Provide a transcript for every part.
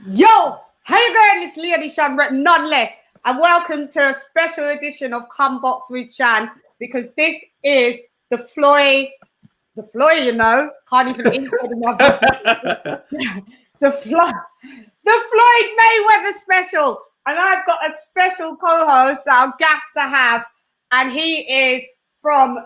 Yo, how you going? It's Leonie Chann, none less, and welcome to a special edition of Come Box with Chann, because this is the Floyd, you know, can't even include another. the Floyd Mayweather special, and I've got a special co-host that I'm gassed to have, and he is from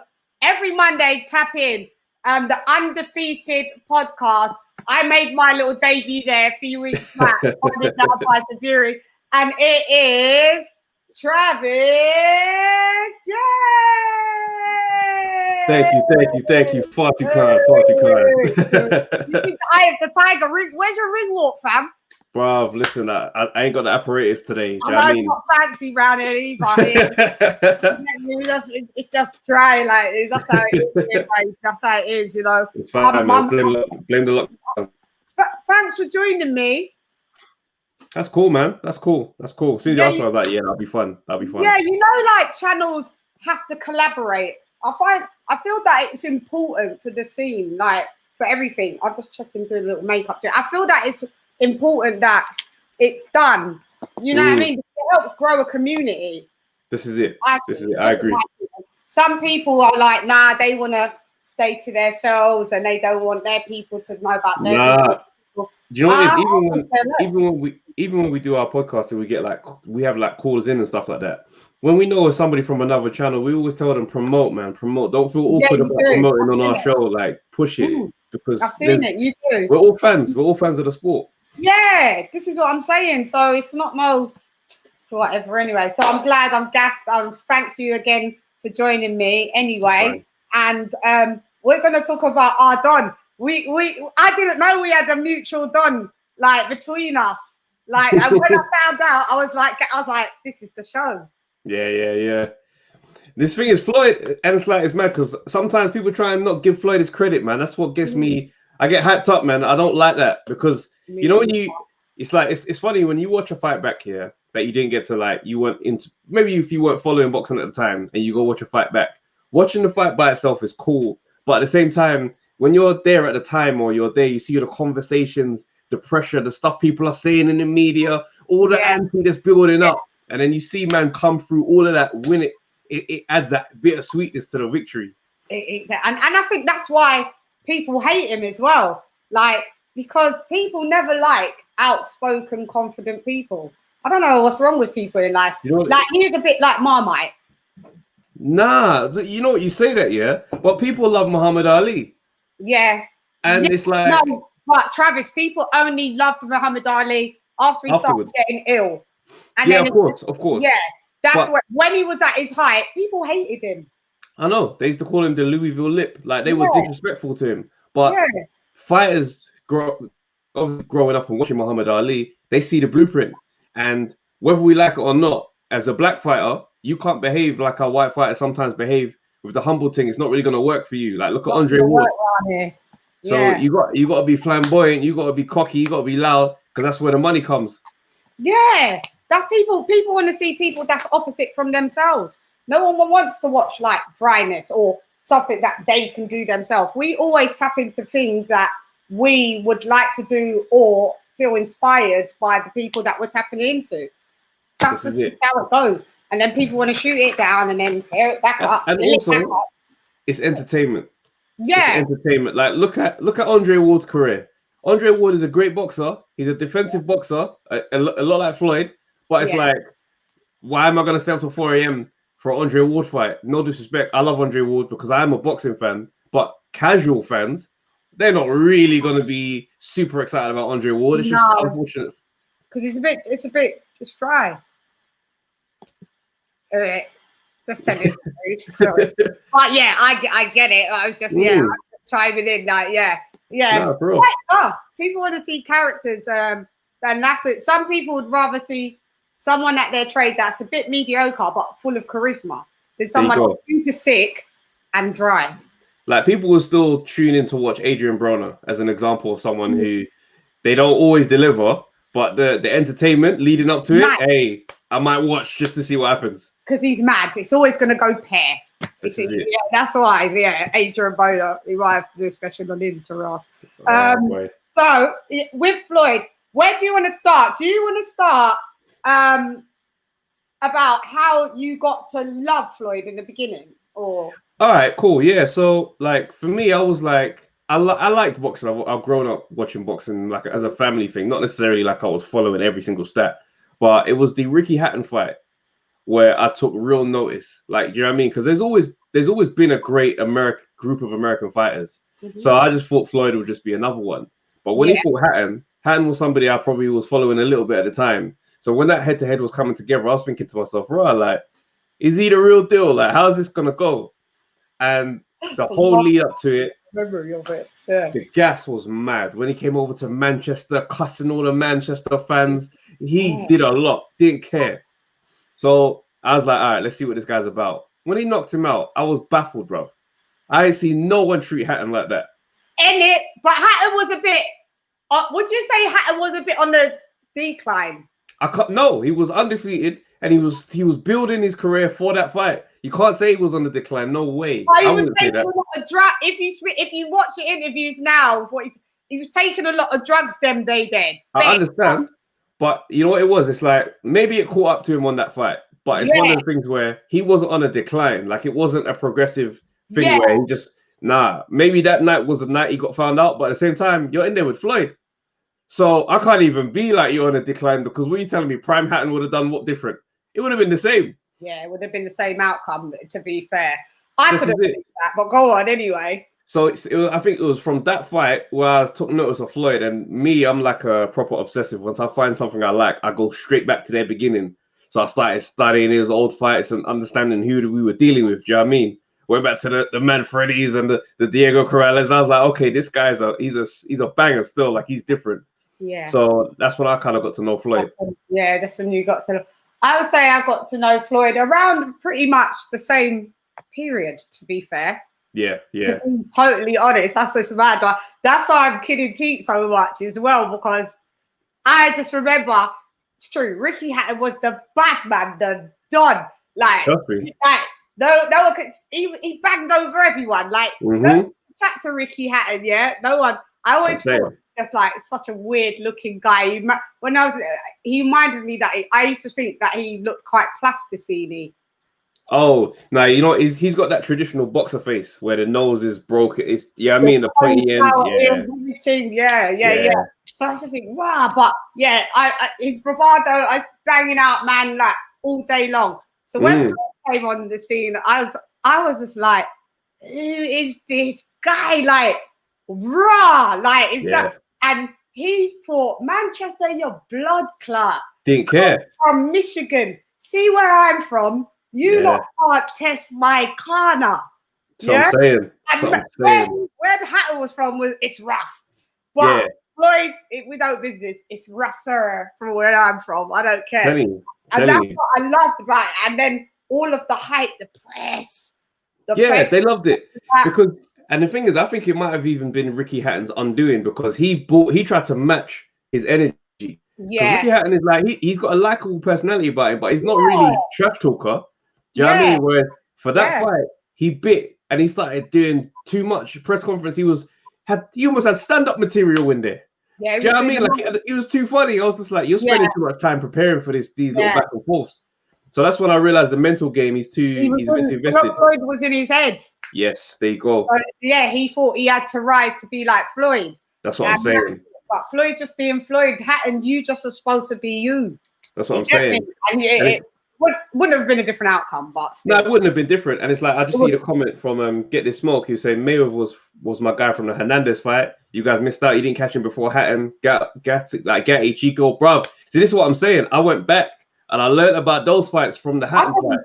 every Monday. Tap in, the Undefeated podcast. I made my little debut there a few weeks back, funded now by Fury, and it is Travis. Yay! Thank you. Far too kind. You think the eye of the tiger. Where's your ring walk, fam? Bruv, listen, I ain't got the apparatus today. I know it's not fancy round here either. It's just dry, like that's how it is. That's how it is, you know. It's fine, man. Blame the lockdown. Thanks for joining me. That's cool, man. That's cool. As soon as you asked me, I was like, yeah, that'll be fun. Yeah, you know, like channels have to collaborate. I feel that it's important for the scene, like for everything. I'm just checking through a little makeup. I feel that it's important that it's done. You know what I mean? It helps grow a community. This is it. I agree. Some people are like, nah, they want to stay to themselves and they don't want their people to know about their people. Do you know what? Even when we do our podcast and we have calls in and stuff like that. When we know somebody from another channel, we always tell them promote. Don't feel awkward about promoting on our show. Like push it because I've seen it. You do. We're all fans. We're all fans of the sport. Yeah, this is what I'm saying. So it's not so whatever. Anyway, so I'm glad. I'm gassed. Thank you again for joining me. Anyway, and we're gonna talk about our Don. I didn't know we had a mutual Don like between us. Like, and when I found out, I was like, this is the show. Yeah. This thing is Floyd, and it's mad because sometimes people try and not give Floyd his credit, man. That's what gets me. I get hyped up, man. I don't like that because you know when it's funny when you watch a fight back here that you didn't get to you went into maybe if you weren't following boxing at the time and you go watch a fight back. Watching the fight by itself is cool, but at the same time, when you're there at the time or you're there, you see the conversations, the pressure, the stuff people are saying in the media, all the anti that's building up. And then you see man come through all of that, win it. It adds that bit of sweetness to the victory. And I think that's why people hate him as well. Like, because people never like outspoken, confident people. I don't know what's wrong with people in life. You know, like, he's a bit like Marmite. Nah, you know what, you say that, yeah? But people love Muhammad Ali. Yeah. And it's like... No, but Travis, people only loved Muhammad Ali after he started getting ill. And of course. Yeah, that's when he was at his height, people hated him. I know. They used to call him the Louisville Lip. Like, they were disrespectful to him. But fighters growing up and watching Muhammad Ali, they see the blueprint. And whether we like it or not, as a black fighter, you can't behave like our white fighters sometimes behave with the humble thing. It's not really going to work for you. Like, look at Andre Ward. So you got to be flamboyant. You got to be cocky. You got to be loud because that's where the money comes. Yeah. That people want to see people that's opposite from themselves. No one wants to watch like dryness or something that they can do themselves. We always tap into things that we would like to do or feel inspired by the people that we're tapping into. That's just how it goes. And then people want to shoot it down and then tear it back up. And also, it's entertainment. Yeah, it's entertainment. Like look at Andre Ward's career. Andre Ward is a great boxer. He's a defensive boxer, a lot like Floyd. But it's like, why am I going to stay up till 4 a.m. for an Andre Ward fight? No disrespect. I love Andre Ward because I am a boxing fan. But casual fans, they're not really going to be super excited about Andre Ward. It's just unfortunate. Because it's dry. Just tell you the truth. Sorry. But yeah, I get it. I was just, I'm chiming in. Like, people want to see characters. And that's it. Some people would rather see someone at their trade that's a bit mediocre but full of charisma than someone that's super sick and dry. Like, people will still tune in to watch Adrian Broner as an example of someone who they don't always deliver, but the entertainment leading up to it, hey, I might watch just to see what happens. Because he's mad. It's always going to go pair. That's why, Adrian Broner, we might have to do a special on him to Ross. So with Floyd, where do you want to start? Do you want to start about how you got to love Floyd in the beginning, or? All right, cool. Yeah. So like for me, I was like, I liked boxing. I've grown up watching boxing like as a family thing, not necessarily like I was following every single stat, but it was the Ricky Hatton fight where I took real notice. Like, you know what I mean? Because there's always been a great group of American fighters. So I just thought Floyd would just be another one. But when he fought Hatton was somebody I probably was following a little bit at the time. So when that head-to-head was coming together, I was thinking to myself, right, like, is he the real deal? Like, how's this gonna go? And the whole lead up to it, memory of it. Yeah. The gas was mad. When he came over to Manchester, cussing all the Manchester fans, he did a lot, didn't care. So I was like, all right, let's see what this guy's about. When he knocked him out, I was baffled, bro. I ain't seen no one treat Hatton like that. But Hatton was a bit, would you say Hatton was a bit on the decline? No, he was undefeated and he was building his career for that fight. You can't say he was on the decline. No way. I wouldn't say that. If you watch the interviews now, he was taking a lot of drugs them day then. I understand, but you know what it was? It's like maybe it caught up to him on that fight, but it's one of the things where he wasn't on a decline. Like it wasn't a progressive thing where he just maybe that night was the night he got found out, but at the same time, you're in there with Floyd. So I can't even be like you're on a decline because what are you telling me? Prime Hatton would have done what different? It would have been the same. Yeah, it would have been the same outcome, to be fair. I could have been that, but go on anyway. So I think it was from that fight where I took notice of Floyd, and me, I'm like a proper obsessive. Once I find something I like, I go straight back to their beginning. So I started studying his old fights and understanding who we were dealing with. Do you know what I mean? Went back to the Manfredis and the Diego Corrales. I was like, okay, this guy's he's a banger still. Like he's different. Yeah. So that's when I kind of got to know Floyd. Yeah, that's when you got to. I would say I got to know Floyd around pretty much the same period, to be fair. Yeah, yeah. To be totally honest, that's just mad. That's why I'm kidding Teet so much as well, because I just remember, it's true, Ricky Hatton was the bad man, the Don. Like no one could, he banged over everyone. Like, no chat to Ricky Hatton, yeah? No one. I always thought just like such a weird looking guy. When he reminded me that I used to think that he looked quite plasticine-y. Oh no, you know he's got that traditional boxer face where the nose is broken. It's I mean the pointy end. Yeah. So that's the thing. Wow, but yeah, his bravado, I was banging out, man, like all day long. So when he came on the scene, I was just like, who is this guy? Like, raw, like is that? And he thought, Manchester, your blood clot. Didn't care. From Michigan. See where I'm from. You lot can't test my corner. So I'm saying. Where the Hatton was from it's rough. But Floyd, we don't business. It's rougher from where I'm from. I don't care. And that's what I loved about it. And then all of the hype, the press. They loved it. Because and the thing is, I think it might have even been Ricky Hatton's undoing because he tried to match his energy. Yeah. Ricky Hatton is like he's got a likable personality about him, but he's not really trash talker. Do you know what I mean? Whereas for that fight, he bit and he started doing too much. Press conference, he almost had stand-up material in there. Yeah, do you know what I mean? Like it was too funny. I was just like, you're spending too much time preparing for these little back and forths. So that's when I realized the mental game he's a bit too invested. Floyd was in his head. Yes, there you go. He thought he had to rise to be like Floyd. That's what I'm saying. But Floyd just being Floyd, Hatton, you just are supposed to be you. That's what I'm saying. And it wouldn't have been a different outcome, but still. No, it wouldn't have been different. And it's like I just see the comment from Get This Smoke. He was saying Mayweather was my guy from the Hernandez fight. You guys missed out. You didn't catch him before Hatton. Gatti, Chico, bruv. See, this is what I'm saying. I went back and I learned about those fights from the Hatton fight.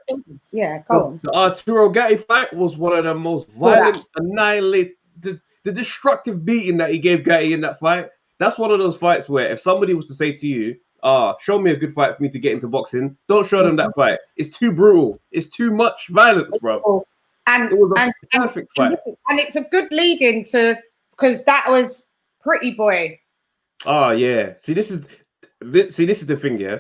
Yeah, go on. The Arturo Gatti fight was one of the most violent, the destructive beating that he gave Gatti in that fight. That's one of those fights where if somebody was to say to you, show me a good fight for me to get into boxing, don't show them that fight. It's too brutal. It's too much violence, bro. And it was a perfect fight. And it's a good lead into because that was Pretty Boy. Oh yeah. See, this is the thing, yeah.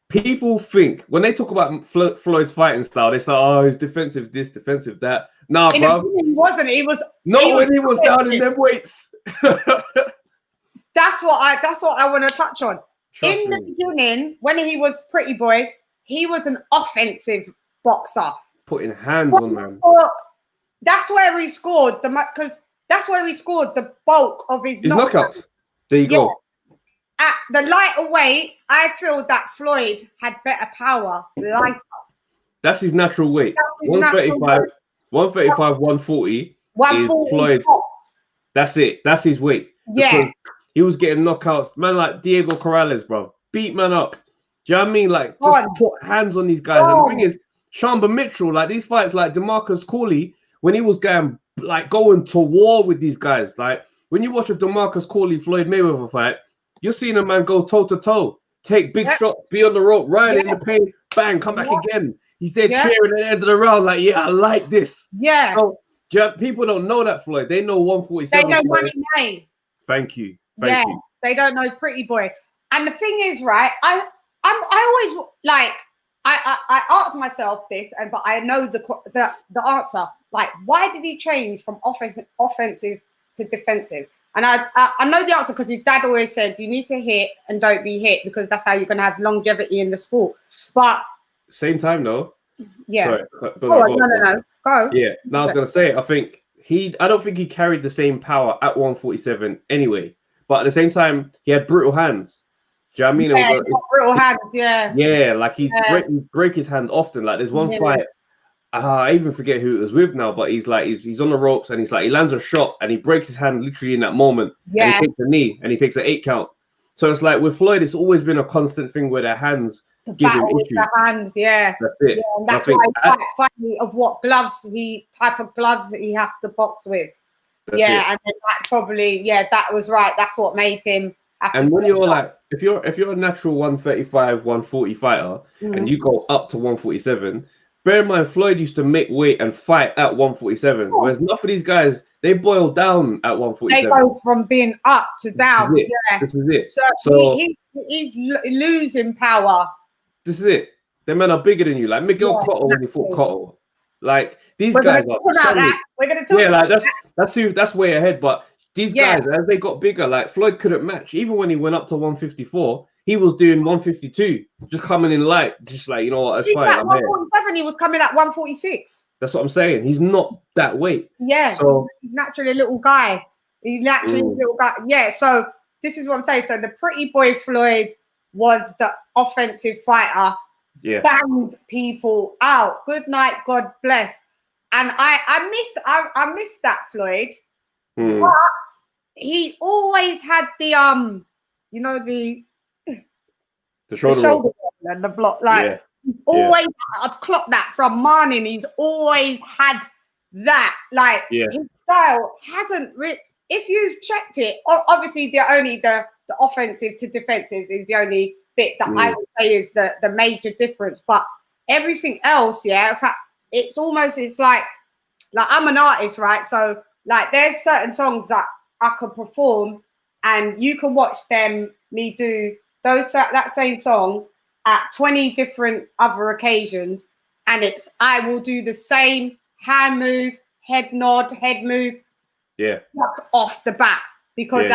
People think when they talk about Floyd's fighting style, they say, "Oh, he's defensive this, defensive that." Nah, bro. He wasn't. He was. When he was down in them weights. That's what I want to touch on. Trust in the me. beginning, when he was Pretty Boy, he was an offensive boxer. Putting hands on man. That's where he scored because that's where he scored the bulk of his knockouts. There you go. At the lighter weight, I feel that Floyd had better power, lighter. That's his natural weight. His 135, 140 is Floyd's. That's it. That's his weight. Yeah. Because he was getting knockouts. Man like Diego Corrales, bro. Beat man up. Do you know what I mean? Like, just put hands on these guys. And the thing is, Shamba Mitchell, like these fights, like DeMarcus Cooley, when he was going to war with these guys, like when you watch a DeMarcus Cooley Floyd Mayweather fight, you're seeing a man go toe to toe, take big shots, be on the rope, ride in the pain, bang, come back again. He's there cheering at the end of the round, like, yeah, I like this. Yeah. So, people don't know that Floyd. They know 147. They know Money May. Thank you. Thank you. They don't know Pretty Boy. And the thing is, right? I always like I ask myself this, but I know the answer. Like, why did he change from offensive to defensive? And I know the answer because his dad always said you need to hit and don't be hit because that's how you're gonna have longevity in the sport. But same time though. Yeah. Sorry, no. Go. Yeah. No, I was gonna say I don't think he carried the same power at 147 anyway. But at the same time, he had brutal hands. Do you know what I mean? Yeah, brutal hands, yeah. Yeah, like he break his hand often. Like there's one fight, I even forget who it was with now, but he's on the ropes and he lands a shot and he breaks his hand literally in that moment. Yeah. And he takes a knee and he takes an 8 count. So it's like with Floyd, it's always been a constant thing where their hands give him issues. The hands, yeah. That's it. Yeah, and that's why finally of what type of gloves that he has to box with. And then that probably, that was right. That's what made him. And when you're like, if you're a natural 135, 140 fighter, and you go up to 147, bear in mind Floyd used to make weight and fight at 147, whereas enough of these guys they boil down at 147. They go from being up to down. This is it. So he's losing power. This is it. The men are bigger than you. Like Miguel Cotto when he fought Cotto. Like these guys are. We're gonna talk. Yeah, like that's way ahead. But these guys, as they got bigger, like Floyd couldn't match. Even when he went up to 154, he was doing 152, just coming in light, just like, you know what, that's fine. 147, he was coming at 146. That's what I'm saying. He's not that weight. Yeah. So he's naturally a little guy. Yeah. So this is what I'm saying. So the Pretty Boy Floyd was the offensive fighter. Yeah. Banged people out. Good night, God bless. And I miss that Floyd. But he always had the shoulder and the block. Like always, I've clocked that from morning. He's always had that. Like his style hasn't really. If you've checked it, obviously the offensive to defensive is the only bit that I would say is the major difference. But everything else, it's like I'm an artist, right? So like there's certain songs that I could perform and you can watch me do that same song at 20 different other occasions, and I will do the same hand move, head nod, head move. Yeah. That's off the bat because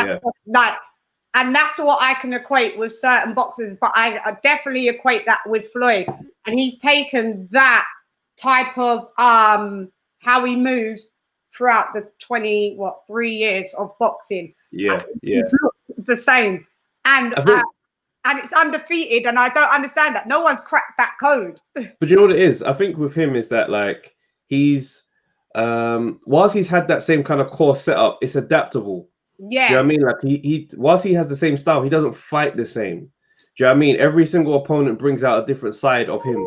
and that's what I can equate with certain boxers, but I definitely equate that with Floyd. And he's taken that type of how he moves throughout the 3 years of boxing. Yeah. He's looked the same. And it's undefeated, and I don't understand that. No one's cracked that code. But you know what it is? I think with him is that like he's whilst he's had that same kind of core setup, it's adaptable. Yeah. Do you know what I mean? Like he whilst he has the same style, he doesn't fight the same. Do you know what I mean? Every single opponent brings out a different side of him. Do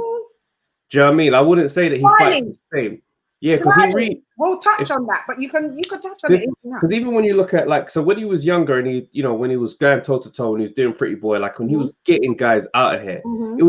you know what I mean? I wouldn't say that he fights the same. Yeah, because we'll touch on that, but you can touch on it. Because even when you look at so when he was younger and when he was going toe to toe and he was doing Pretty Boy, like when he was getting guys out of here, there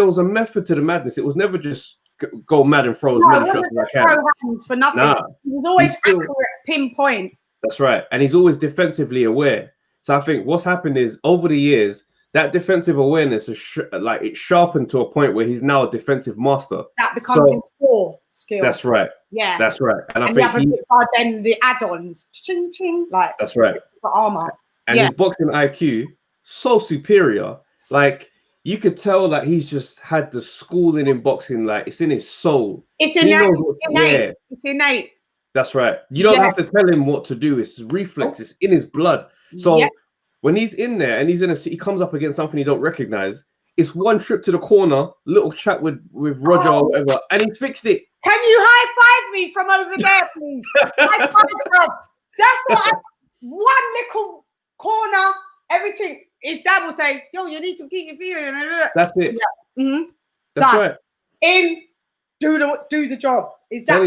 was a method to the madness. It was never just go mad and throw as many shots as I can. For nothing. Nah, he was always accurate, pinpoint. That's right, and he's always defensively aware. So I think what's happened is over the years, that defensive awareness is it's sharpened to a point where he's now a defensive master. That becomes his core skill. That's right. Yeah, that's right. And I think then the add-ons, ching ching, like that's right. The armor and his boxing IQ so superior. Like you could tell that he's just had the schooling in boxing, like it's in his soul. It's He innate. knows Yeah, it's innate. that's right. You don't have to tell him what to do. It's reflex. It's in his blood. So when he's in there and he comes up against something he don't recognize, it's one trip to the corner, little chat with Roger or whatever, and he fixed it. Can you high five me from over there, please? High five, bro. That's what one little corner, everything. His dad will say, yo, you need to keep your feet in. That's it. Yeah. Mm-hmm. That's right. Do the job. Is that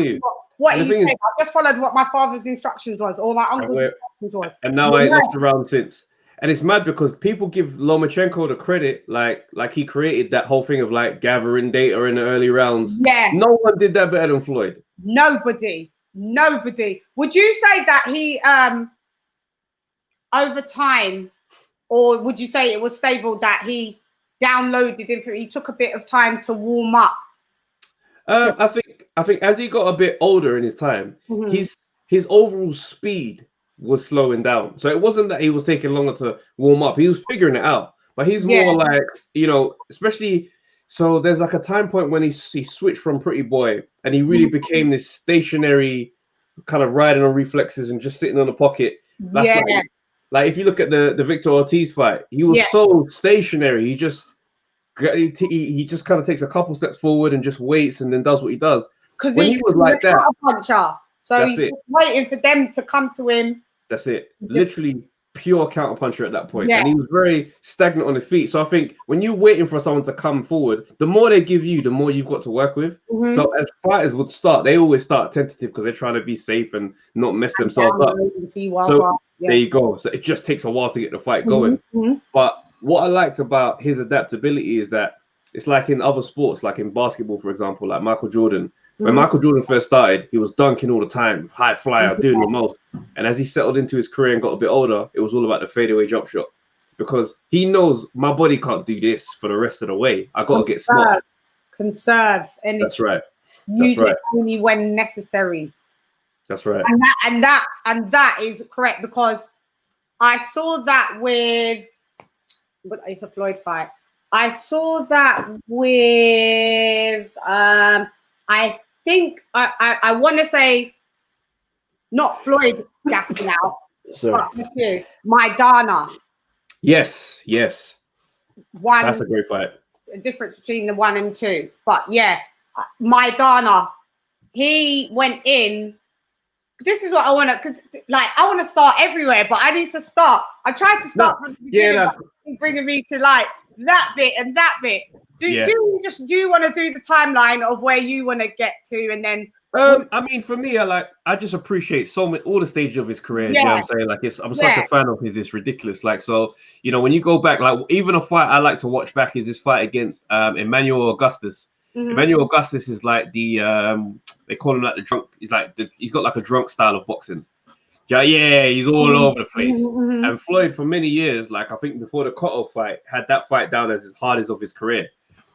what he said? I just followed what my father's instructions was, or my uncle's instructions was. And now I ain't lost around since. And it's mad because people give Lomachenko the credit, like he created that whole thing of like gathering data in the early rounds. Yeah. No one did that better than Floyd. Nobody. Would you say that he over time, or would you say it was stable that he downloaded it? He took a bit of time to warm up. I think as he got a bit older in his time, his overall speed was slowing down. So it wasn't that he was taking longer to warm up. He was figuring it out. But he's more like, you know, especially so there's like a time point when he switched from pretty boy and he really became this stationary kind of riding on reflexes and just sitting on the pocket. That's like if you look at the Victor Ortiz fight, he was so stationary. He just kind of takes a couple steps forward and just waits and then does what he does. When he was like that, puncher. So he's waiting for them to come to him. That's it. Literally pure counterpuncher at that point. And he was very stagnant on his feet. So I think when you're waiting for someone to come forward, the more they give you, the more you've got to work with. So as fighters would start, they always start tentative because they're trying to be safe and not mess themselves up. So there you go. So it just takes a while to get the fight going. But what I liked about his adaptability is that it's like in other sports, like in basketball, for example, like Michael Jordan. When Michael Jordan first started, he was dunking all the time, high flyer, doing the most. And as he settled into his career and got a bit older, it was all about the fadeaway drop shot. Because he knows my body can't do this for the rest of the way. I got to get smart. Conserve energy. That's right. Use it only when necessary. That's right. And that is correct, because I saw that with, but it's a Floyd fight. I saw that with I think I want to say not Floyd gassing out, but Maidana. Yes. One. That's a great fight. The difference between the 1 and 2, but Maidana, he went in. This is what I want to, like, I want to start everywhere, but I need to start. I tried to start from the beginning, bringing me to like that bit and that bit. Do you want to do the timeline of where you want to get to, and then? I mean, for me, I just appreciate so much all the stages of his career. You know what I'm saying? Like, I'm such a fan of his. It's ridiculous. Like, so you know, when you go back, like even a fight I like to watch back is this fight against Emmanuel Augustus. Emmanuel Augustus is like the they call him like the drunk. He's got like a drunk style of boxing. Yeah, he's all over the place. And Floyd, for many years, like I think before the Cotto fight, had that fight down as his hardest of his career,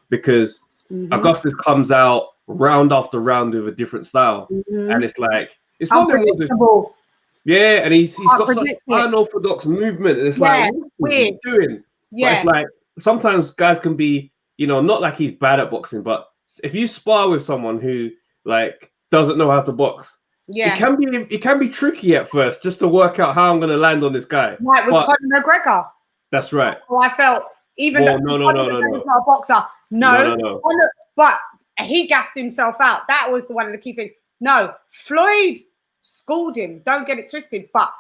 because Augustus comes out round after round with a different style, and it's like it's one of those. Yeah, and he's got such unorthodox movement, and it's like what is he doing? But it's like sometimes guys can be, you know, not like he's bad at boxing, but if you spar with someone who like doesn't know how to box, it can be tricky at first just to work out how I'm going to land on this guy. Right, with Conor McGregor. That's right. Well, I felt even though no, a boxer, no. But he gassed himself out. That was one of the key things. No, Floyd schooled him. Don't get it twisted. But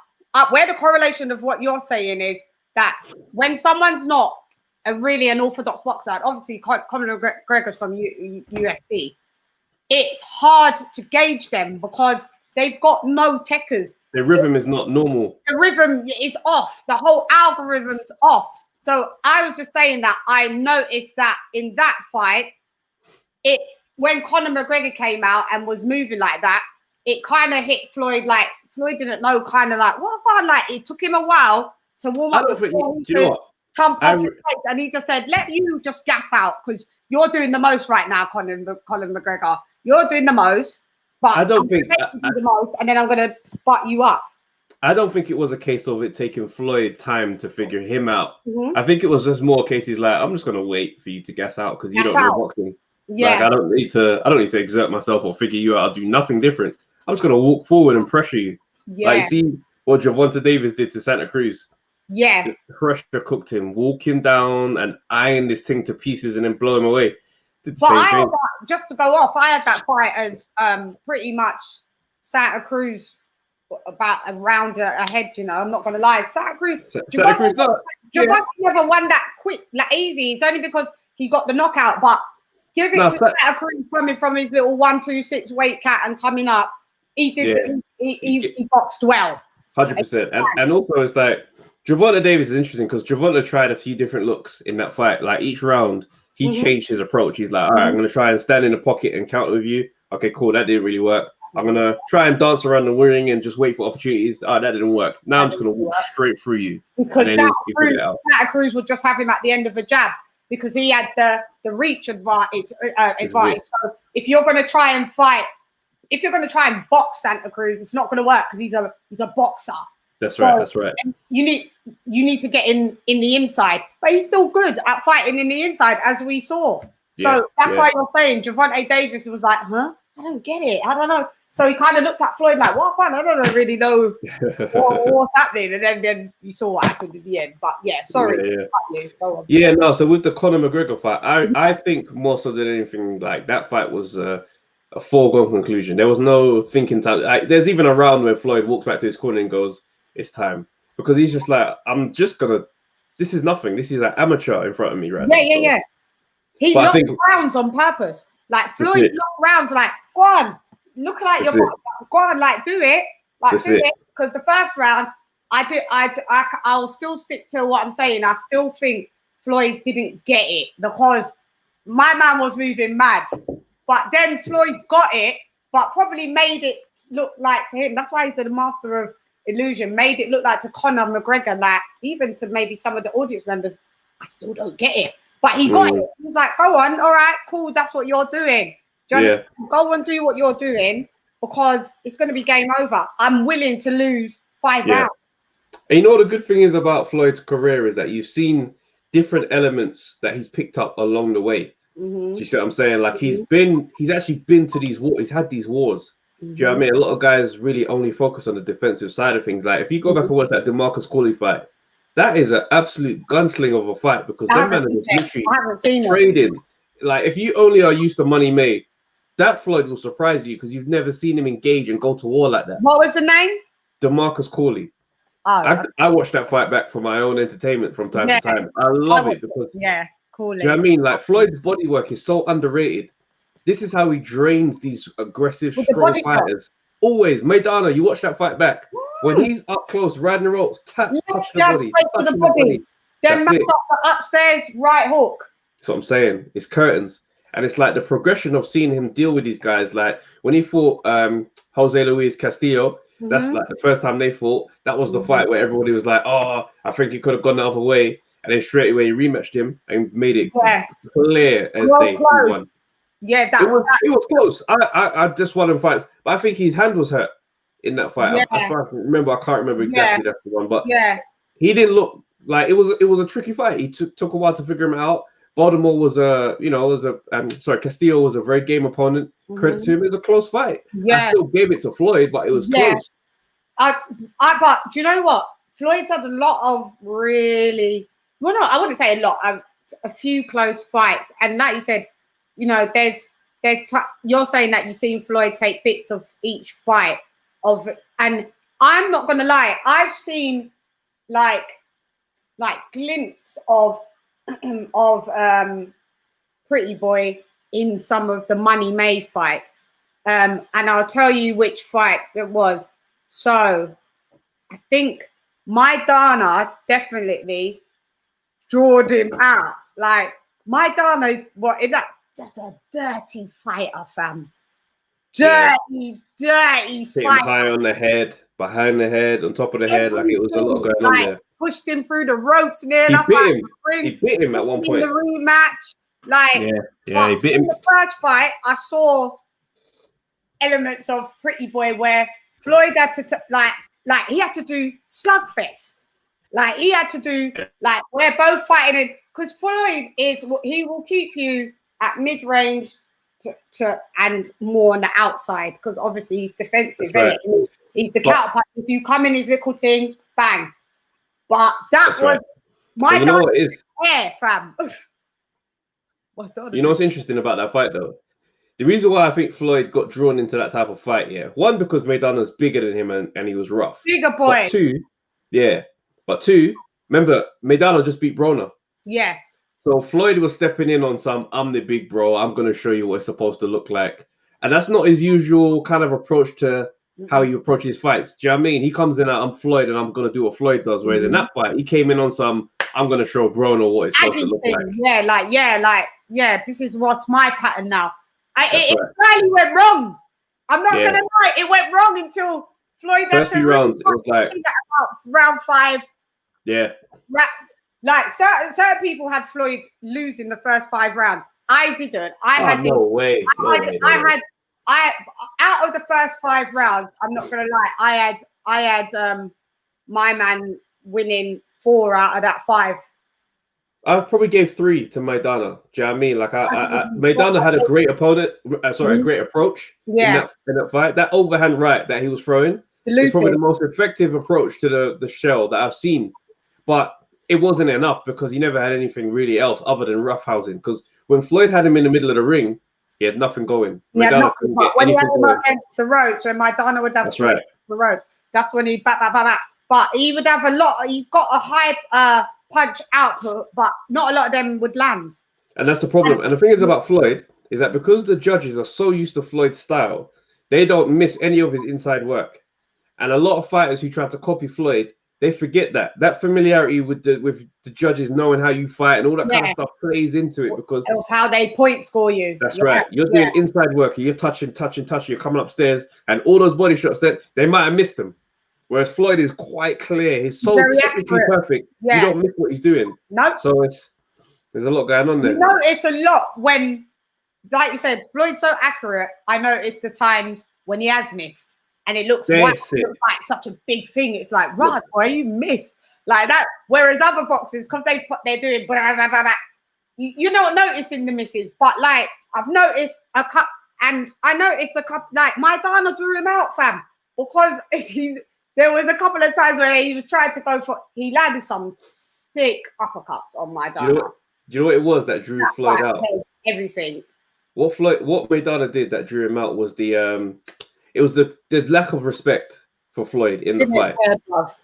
where the correlation of what you're saying is that when someone's not really an orthodox boxer, obviously Conor McGregor's from UFC, it's hard to gauge them because they've got no techers. The rhythm is not normal. The rhythm is off. The whole algorithm's off. So I was just saying that I noticed that in that fight, when Conor McGregor came out and was moving like that, it kind of hit Floyd. Like Floyd didn't know, kind of like what about, like it took him a while to warm up. Do you know what? And he just said, "Let you just gas out because you're doing the most right now, Conor McGregor. You're doing the most, but I don't think the most, and then I'm gonna butt you up." I don't think it was a case of it taking Floyd time to figure him out. I think it was just more cases like, I'm just gonna wait for you to gas out because you don't know boxing. Like I don't need to exert myself or figure you out. I'll do nothing different. I'm just gonna walk forward and pressure you. Like see what Gervonta Davis did to Santa Cruz. The pressure cooked him, walk him down and iron this thing to pieces and then blow him away. Did the same thing. Just to go off, I had that fight as pretty much Santa Cruz about a round ahead, you know. I'm not gonna lie. Santa Cruz never won that quick, like easy. It's only because he got the knockout, but give it to Santa Cruz coming from his little 1-2-6 weight cat and coming up. He did he boxed well. 100%. And also it's like Gervonta Davis is interesting because Gervonta tried a few different looks in that fight. Like each round, he changed his approach. He's like, all right, I'm gonna try and stand in the pocket and counter with you. Okay, cool, that didn't really work. I'm gonna try and dance around the ring and just wait for opportunities. Oh, that didn't work. Now I'm just gonna walk straight through you. Because Santa Cruz would just have him at the end of a jab because he had the reach advantage. So if you're gonna try and fight, if you're gonna try and box Santa Cruz, it's not gonna work because he's a boxer. That's right. You need to get in the inside, but he's still good at fighting in the inside, as we saw. So that's why you're saying Gervonta Davis was like, huh? I don't get it. I don't know. So he kind of looked at Floyd like, what? I don't really know what's happening. And then you saw what happened at the end. But yeah, sorry. No. So with the Conor McGregor fight, I think more so than anything, like that fight was a foregone conclusion. There was no thinking time. Like, there's even a round where Floyd walks back to his corner and goes, "It's time," because he's just like, "I'm just gonna. This is nothing. This is an amateur in front of me right now." Yeah. He locked rounds on purpose. Like Floyd locked rounds, like, go on, look like your box. Go on, like do it. Like do it. Because the first round, I'll still stick to what I'm saying. I still think Floyd didn't get it because my man was moving mad. But then Floyd got it, but probably made it look like to him. That's why he's the master of illusion. Made it look like to Conor McGregor, like even to maybe some of the audience members, I still don't get it. But he got it. He was like, go on, all right, cool, that's what you're doing. Go and do what you're doing because it's going to be game over. I'm willing to lose 5 rounds. And you know what the good thing is about Floyd's career is that you've seen different elements that he's picked up along the way. Do you see what I'm saying? Like he's actually been to these wars. He's had these wars. Do you know what I mean? A lot of guys really only focus on the defensive side of things. Like if you go back and watch that DeMarcus Cooley fight, that is an absolute gunsling of a fight because that man is literally trading. Like if you only are used to money made, that Floyd will surprise you because you've never seen him engage and go to war like that. What was the name? DeMarcus Cooley. I watched that fight back for my own entertainment from time to time. I love it because Cooley. Do you know what I mean? Like Floyd's body work is so underrated. This is how he drains these aggressive, strong fighters. Always, Maidana, you watch that fight back. When he's up close, riding the ropes, touch the body. Then match up the upstairs right hook. That's what I'm saying. It's curtains. And it's like the progression of seeing him deal with these guys. Like when he fought Jose Luis Castillo, that's like the first time they fought. That was the fight where everybody was like, oh, I think he could have gone the other way. And then straight away he rematched him and made it clear as they won. Yeah, it was close. I just won in fights. But I think his hand was hurt in that fight. I can't remember exactly that's the one. But he didn't look like it was a tricky fight. He took a while to figure him out. Baltimore was Castillo was a very game opponent. Credit to him, it was a close fight. I still gave it to Floyd, but it was close. But do you know what? Floyd's had a lot of really, well, no, I wouldn't say a lot, a few close fights. And like you said, you know, you're saying that you've seen Floyd take bits of each fight and I'm not gonna lie, I've seen like glints of Pretty Boy in some of the Money May fights, and I'll tell you which fights it was. So I think Maidana definitely drawed him out. Like Maidana is just a dirty fighter, fam. Dirty fighter. High on the head, behind the head, on top of the head, like it was a lot going on there. Pushed him through the ropes near enough. He bit him at one point. In the rematch, he bit him. In the first fight, I saw elements of Pretty Boy where Floyd had to like like he had to do slugfest. Like he had to do like we're both fighting, because Floyd is he will keep you at mid range to and more on the outside, because obviously he's defensive. Right. He's the counterpart. If you come in his little thing, bang. But that was my you know what it is? Yeah, fam. You know what's interesting about that fight though? The reason why I think Floyd got drawn into that type of fight, one, because Maidana's bigger than him and he was rough. Bigger boy. But two, remember, Maidana just beat Broner. Yeah. So Floyd was stepping in on some, I'm the big bro, I'm going to show you what it's supposed to look like. And that's not his usual kind of approach to how he approaches fights. Do you know what I mean? He comes in at, I'm Floyd and I'm going to do what Floyd does. Whereas in that fight, he came in on some, I'm going to show Broner what it's supposed to look like. This is what's my pattern now. It finally went wrong. I'm not going to lie. It went wrong until Floyd first few rounds, it was like round 5. Yeah. Like certain people had Floyd losing the first 5 rounds. I didn't. No way. Out of the first 5 rounds, I'm not gonna lie, I had my man winning 4 out of that 5. I probably gave 3 to Maidana. Do you know what I mean? Like Maidana had a great opponent, a great approach in that fight. That overhand right that he was throwing is probably the most effective approach to the shell that I've seen. But it wasn't enough because he never had anything really else other than roughhousing. Because when Floyd had him in the middle of the ring, he had nothing going. When he had him against the ropes, when Maidana would have the ropes, that's when he back. But he would have a lot. He's got a high punch output, but not a lot of them would land. And that's the problem. And the thing is about Floyd is that because the judges are so used to Floyd's style, they don't miss any of his inside work. And a lot of fighters who try to copy Floyd, they forget that familiarity with the judges knowing how you fight and all that kind of stuff plays into it because of how they point score you. That's right. You're doing inside work. You're touching. You're coming upstairs, and all those body shots that they might have missed them. Whereas Floyd is quite clear. He's so technically perfect. Yeah. You don't miss what he's doing. No. So there's a lot going on there. It's a lot when, like you said, Floyd's so accurate. I noticed the times when he has missed. And it looks like such a big thing. It's like, right, why you missed like that? Whereas other boxers, because they're doing blah, blah, blah, blah, you're not noticing the misses. But like I've noticed a cup, and I noticed a couple. Like Maidana drew him out, fam, because there was a couple of times where he was trying to go for. He landed some sick uppercuts on Maidana. Do you know what it was that drew Floyd out? Everything. What Maidana did that drew him out was it was the lack of respect for Floyd in the fight.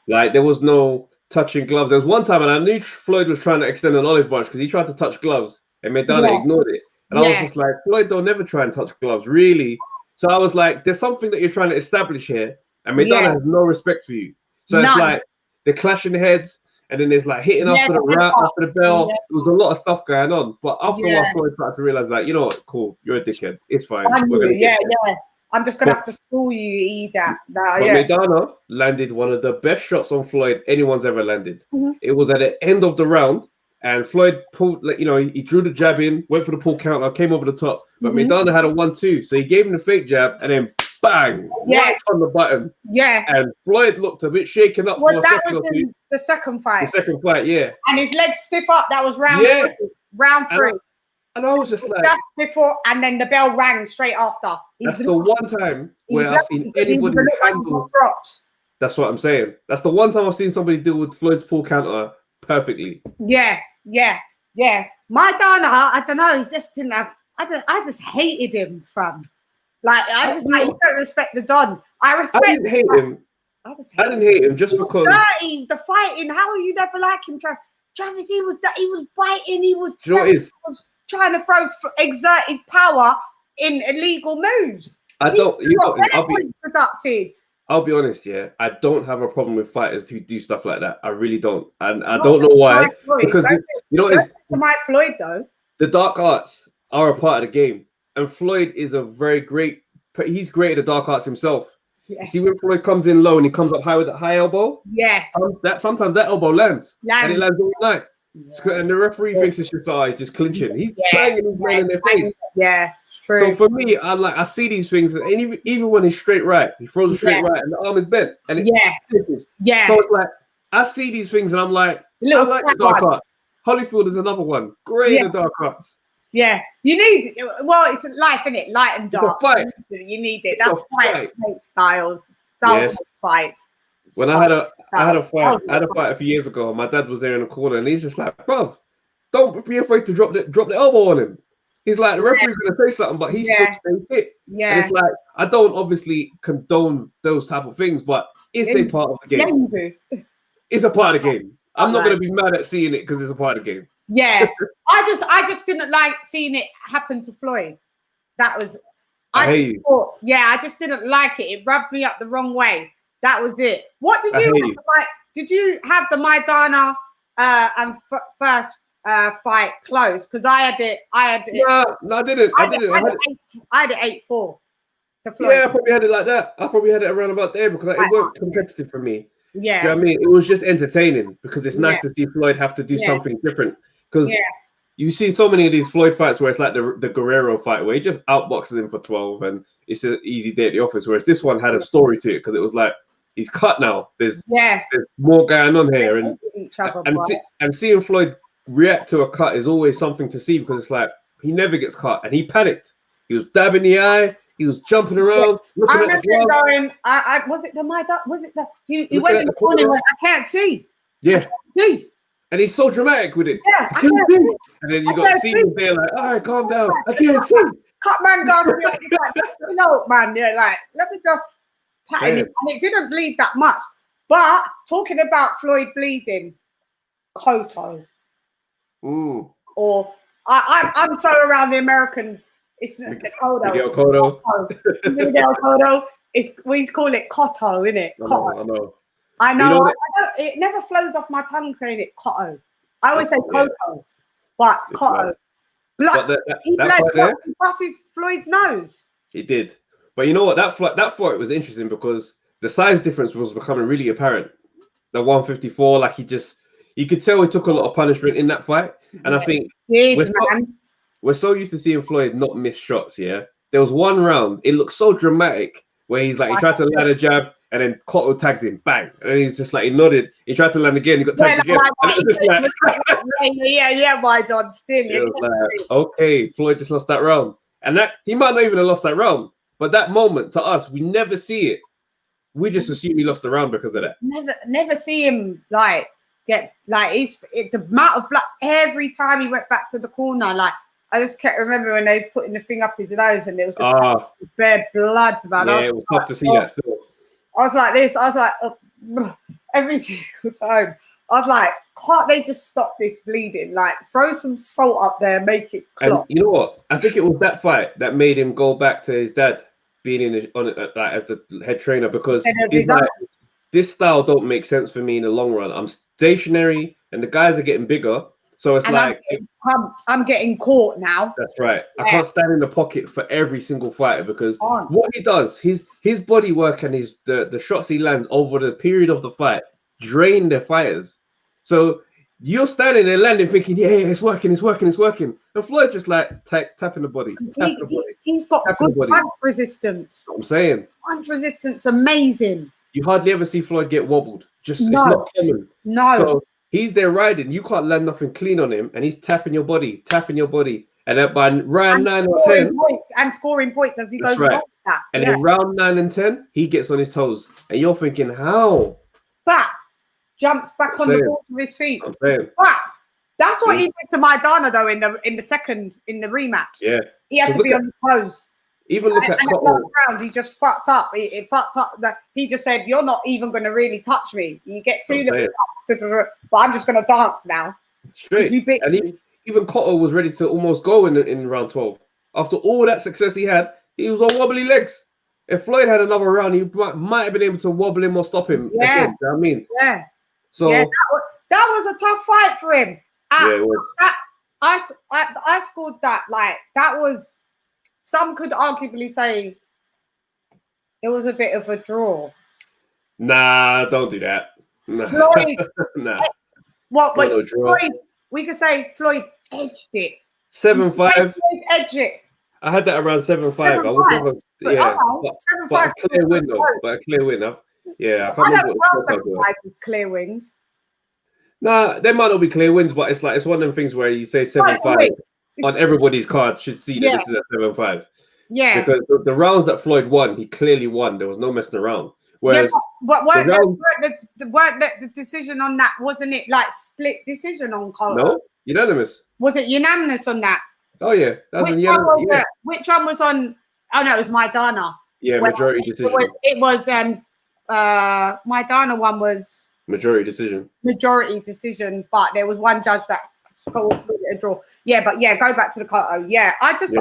Like there was no touching gloves. There was one time, and I knew Floyd was trying to extend an olive branch because he tried to touch gloves, and Maidana ignored it. And I was just like, Floyd, don't never try and touch gloves, really. So I was like, there's something that you're trying to establish here, and Maidana has no respect for you. So it's like they're clashing heads, and then there's like hitting after the wrap, after the bell. There was a lot of stuff going on. But after a while, Floyd started to realize, like, you know what, cool, you're a dickhead. It's fine. I'm just gonna have to school you, Eda. Maidana landed one of the best shots on Floyd anyone's ever landed. It was at the end of the round, and Floyd pulled, he drew the jab in, went for the pull counter, came over the top. But Maidana had a 1-2, so he gave him the fake jab, and then bang, right on the button. Yeah. And Floyd looked a bit shaken up. Well, that was in the second fight. The second fight, yeah. And his legs stiff up. That was round 3. And I was just like, just before, and then the bell rang straight after. That's the one time where I've seen anybody handle. That's what I'm saying. That's the one time I've seen somebody deal with Floyd's pull counter perfectly. Yeah. Maidana, I don't know. He just didn't have. I just hated him from. Like I just you don't respect the Don. I didn't hate him. I didn't hate him just because the fighting. How are you never like him, Travis? He was biting. He was. Do you know what it is? Trying to exert his power in illegal moves. I'll be honest, I don't have a problem with fighters who do stuff like that. I really don't, and I don't know why. Because it's Mike Floyd though. The dark arts are a part of the game, and Floyd is he's great at the dark arts himself. Yeah. You see when Floyd comes in low and he comes up high with that high elbow. Yes. Sometimes that elbow lands. And it lands all night. Yeah. And the referee thinks it's just clinching. He's banging his man in their face. Yeah, True. So for me, I'm like, I see these things, and even when he's straight right, he throws a straight right, and the arm is bent, and it yeah. So it's like I see these things, and I'm like, I like the dark arts. Holyfield is another one, great in the dark arts. Yeah, you need. Well, it's life, isn't it? Light and dark. It's a fight. You need it. It's That's fight. styles. Fights. When I had a fight a few years ago. My dad was there in the corner, and he's just like, "Bruv, don't be afraid to drop the elbow on him." He's like, the referee's gonna say something, but he's still staying fit. Yeah. And it's like, I don't obviously condone those type of things, but it's a part of the game. Yeah, you do. It's a part of the game. I'm not gonna be mad at seeing it because it's a part of the game. Yeah. I just didn't like seeing it happen to Floyd. That was I just didn't like it. It rubbed me up the wrong way. That was it. What did you have, like? Did you have the Maidana and first fight close? Because I had it. No, I didn't. I had it 8-4 to Floyd. Yeah, I probably had it like that. I probably had it around about there because it weren't competitive for me. Yeah. Do you know what I mean? It was just entertaining because it's nice to see Floyd have to do something different. Because you see so many of these Floyd fights where it's like the Guerrero fight where he just outboxes him for 12 and it's an easy day at the office. Whereas this one had a story to it because it was like, he's cut now. There's more going on here. And seeing Floyd react to a cut is always something to see because it's like, he never gets cut. And he panicked. He was dabbing the eye. He was jumping around. I remember going, was it the Maidana? Was it the, he went in the corner and went, I can't see. Yeah. I can't see. And he's so dramatic with it. Yeah, I can't see. And then you got Steve there like, all right, calm down. I can't see. Cut man down. No, man. Yeah, like, let me just pat him. And it didn't bleed that much. But talking about Floyd bleeding, Cotto. Ooh. Or I'm so around the Americans. It's Cotto. Miguel Cotto. Miguel Cotto. We call it Cotto, innit? Cotto. I know. It never flows off my tongue saying it Cotto. I always say Cotto, but Cotto. He passes Floyd's nose. He did. But you know what? That fight was interesting because the size difference was becoming really apparent. The 154, like you could tell he took a lot of punishment in that fight. And I think we're so used to seeing Floyd not miss shots, yeah? There was one round, it looked so dramatic where he tried to land a jab and then Cotto tagged him, bang. And he's just like, he nodded. He tried to land again, he got tagged again. My God, still. Okay, Floyd just lost that round. And that he might not even have lost that round. But that moment, to us, we never see it. We just assume he lost the round because of that. Never see him get the amount of blood every time he went back to the corner. Like I just can't remember when they was putting the thing up his nose and there was just bare blood, man. Yeah, it was tough to see that still. I was like this. I was like every single time. I was like, can't they just stop this bleeding? Like throw some salt up there, make it clot. And you know what? I think it was that fight that made him go back to his dad being as the head trainer because he's like, this style don't make sense for me in the long run. I'm stationary and the guys are getting bigger. So it's I'm getting caught now. That's right. Yeah. I can't stand in the pocket for every single fighter because what he does, his body work and the shots he lands over the period of the fight drain the fighters. So you're standing there landing thinking, yeah, it's working. And Floyd's just like tapping the body. He's got good punch resistance. I'm saying. Punch resistance, amazing. You hardly ever see Floyd get wobbled. It's not common. No. So he's there riding. You can't land nothing clean on him, and he's tapping your body. And then by round 9 or 10, scoring points as he goes. Right. And in round 9 and 10, he gets on his toes, and you're thinking, how? Back jumps back on the ball with his feet. I'm saying. Back. That's what he did to Maidana though in the rematch. Yeah. He had to be on his toes. Even look at Cotto. Round, he just fucked up. It fucked up. He just said, "You're not even going to really touch me. You get too little, but I'm just going to dance now." Straight. And even Cotto was ready to almost go in round 12. After all that success he had, he was on wobbly legs. If Floyd had another round, he might have been able to wobble him or stop him again. You know what I mean? Yeah. So that was a tough fight for him. Yeah, it was. I scored that. Like that was. Some could arguably say it was a bit of a draw. Nah, don't do that. Nah. Floyd, nah. What? But Floyd, we could say Floyd edged it. 7-5. Floyd edged it. I had that around 7-5. I 7-5. would never, yeah, but 7-5. a clear win though. But a clear win. Yeah, I can't I remember don't what the know scorecard was. 7-5 is clear wins. Nah, there might not be clear wins, but it's like it's one of them things where you say 7-5 on everybody's card should see that this is a 7-5. Yeah. Because the rounds that Floyd won, he clearly won. There was no messing around. Whereas, but weren't the decision on that, wasn't it like split decision on Cotto? No, unanimous. Was it unanimous on that? Oh yeah, that's unanimous. Yeah. Which one was on? Oh no, it was Maidana. Yeah, majority decision. It was Maidana one was majority decision. Majority decision, but there was one judge that scored a draw. Yeah, but yeah, go back to the Cotto. Yeah, I just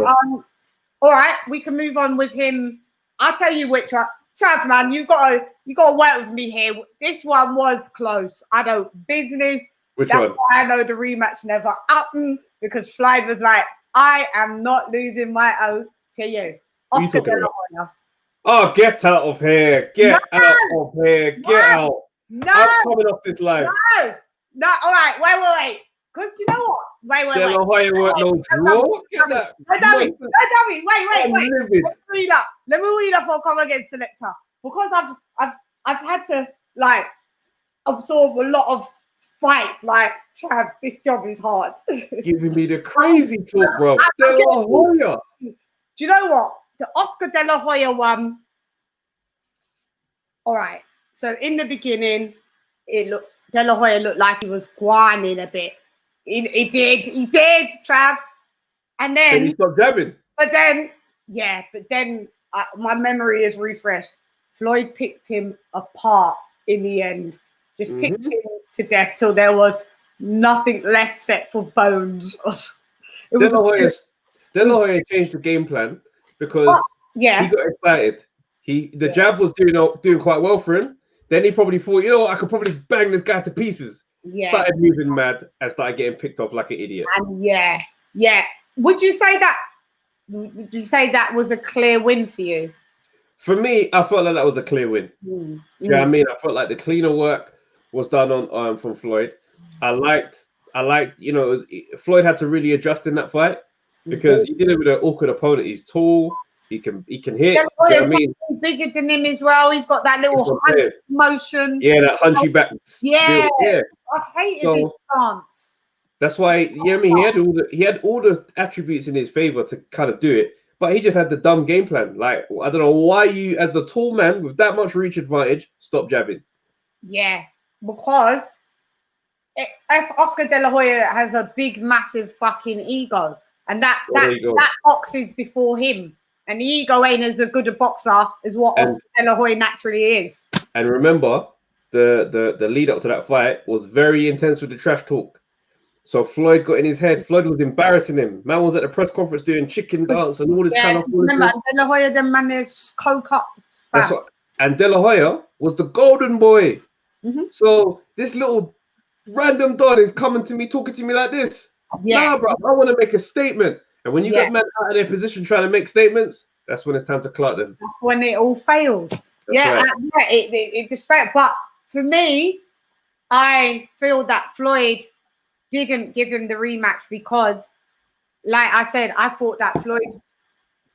all right, we can move on with him. I'll tell you which one. Trav, man, you gotta work with me here. This one was close. I know business. Which That's one? why I know the rematch never happened, because Floyd was like, I am not losing my oath to you. Oscar De La Hoya. Oh, get out of here. Get out of here. Get out. No. I'm coming off this live. No. All right. Wait. Because you know what? Wait. De La Hoya weren't no draw. Get that. No, dummy. Wait. Let me read up or come against selector. Because I've had to like absorb a lot of fights. Like, Trav, this job is hard. Giving me the crazy talk, bro. De La Hoya. Do you know what? The Oscar De La Hoya one. All right. So in the beginning, De La Hoya looked like he was whining a bit. He did, Trav. And then he stopped jabbing. But then my memory is refreshed. Floyd picked him apart in the end. Just picked him to death till there was nothing left set for bones. De La Hoya changed the game plan because he got excited. The jab was doing quite well for him. Then he probably thought, you know what, I could probably bang this guy to pieces. Yeah. Started moving mad and started getting picked off like an idiot. And Would you say that was a clear win for you? For me, I felt like that was a clear win. You know what I mean? I felt like the cleaner work was done on from Floyd. I liked, Floyd had to really adjust in that fight because he did it with an awkward opponent. He's tall. He can hit. You know what I mean? He's bigger than him as well. He's got that little hunch motion. Yeah, that hunchy back. Yeah. I hated his stance. That's why, he had all the attributes in his favor to kind of do it, but he just had the dumb game plan. Like, I don't know why you, as the tall man with that much reach advantage, stop jabbing. Yeah, because Oscar De La Hoya has a big, massive fucking ego, and that boxes before him. And the ego ain't as good a boxer as what Oscar De La Hoya naturally is. And remember, the lead up to that fight was very intense with the trash talk. So Floyd got in his head. Floyd was embarrassing him. Man was at the press conference doing chicken dance and all this kind of. Remember, De La Hoya then managed coke up. And De La Hoya was the golden boy. So this little random don is coming to me, talking to me like this. Nah, bro, I want to make a statement. And when you get men out of their position trying to make statements, that's when it's time to clout them. That's when it all fails. It just failed. But for me, I feel that Floyd didn't give him the rematch because, like I said, I thought that Floyd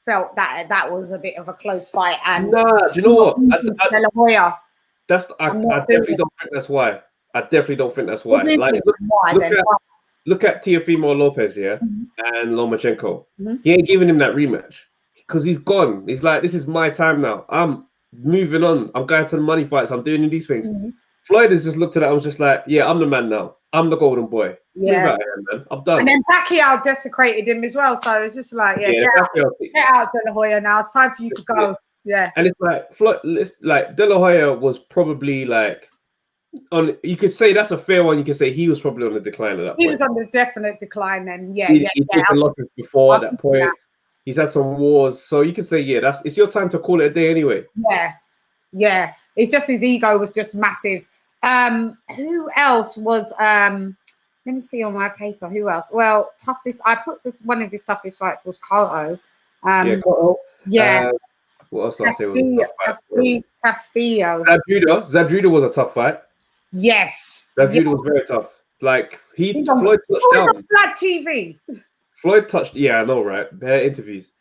felt that was a bit of a close fight. And do you know what? De La Hoya. I definitely don't think that's why. I definitely don't think that's why. Like, look at Teofimo Lopez, and Lomachenko. He ain't giving him that rematch because he's gone. He's like, this is my time now. I'm moving on. I'm going to the money fights. I'm doing these things. Floyd has just looked at it. I was just like, yeah, I'm the man now. I'm the golden boy. Move out here, man. I'm done. And then Pacquiao desecrated him as well. So it's just like, get out, De La Hoya now. It's time for you to go. Yeah. And it's like, Floyd, De La Hoya was probably like, you could say that's a fair one. You could say he was probably on the decline at that point. He was on the definite decline then. He took a lot before at that point. Yeah. He's had some wars. So you could say, it's your time to call it a day anyway. Yeah. It's just his ego was just massive. Who else was let me see on my paper. Who else? Well, I put one of his toughest fights was Cotto. Cotto. What else did I say was a tough fight? Castillo. Zadruda was a tough fight. Yes. Zadruda was very tough. Like Floyd touched down. Black TV. Floyd touched. Yeah, I know, right? Bare interviews.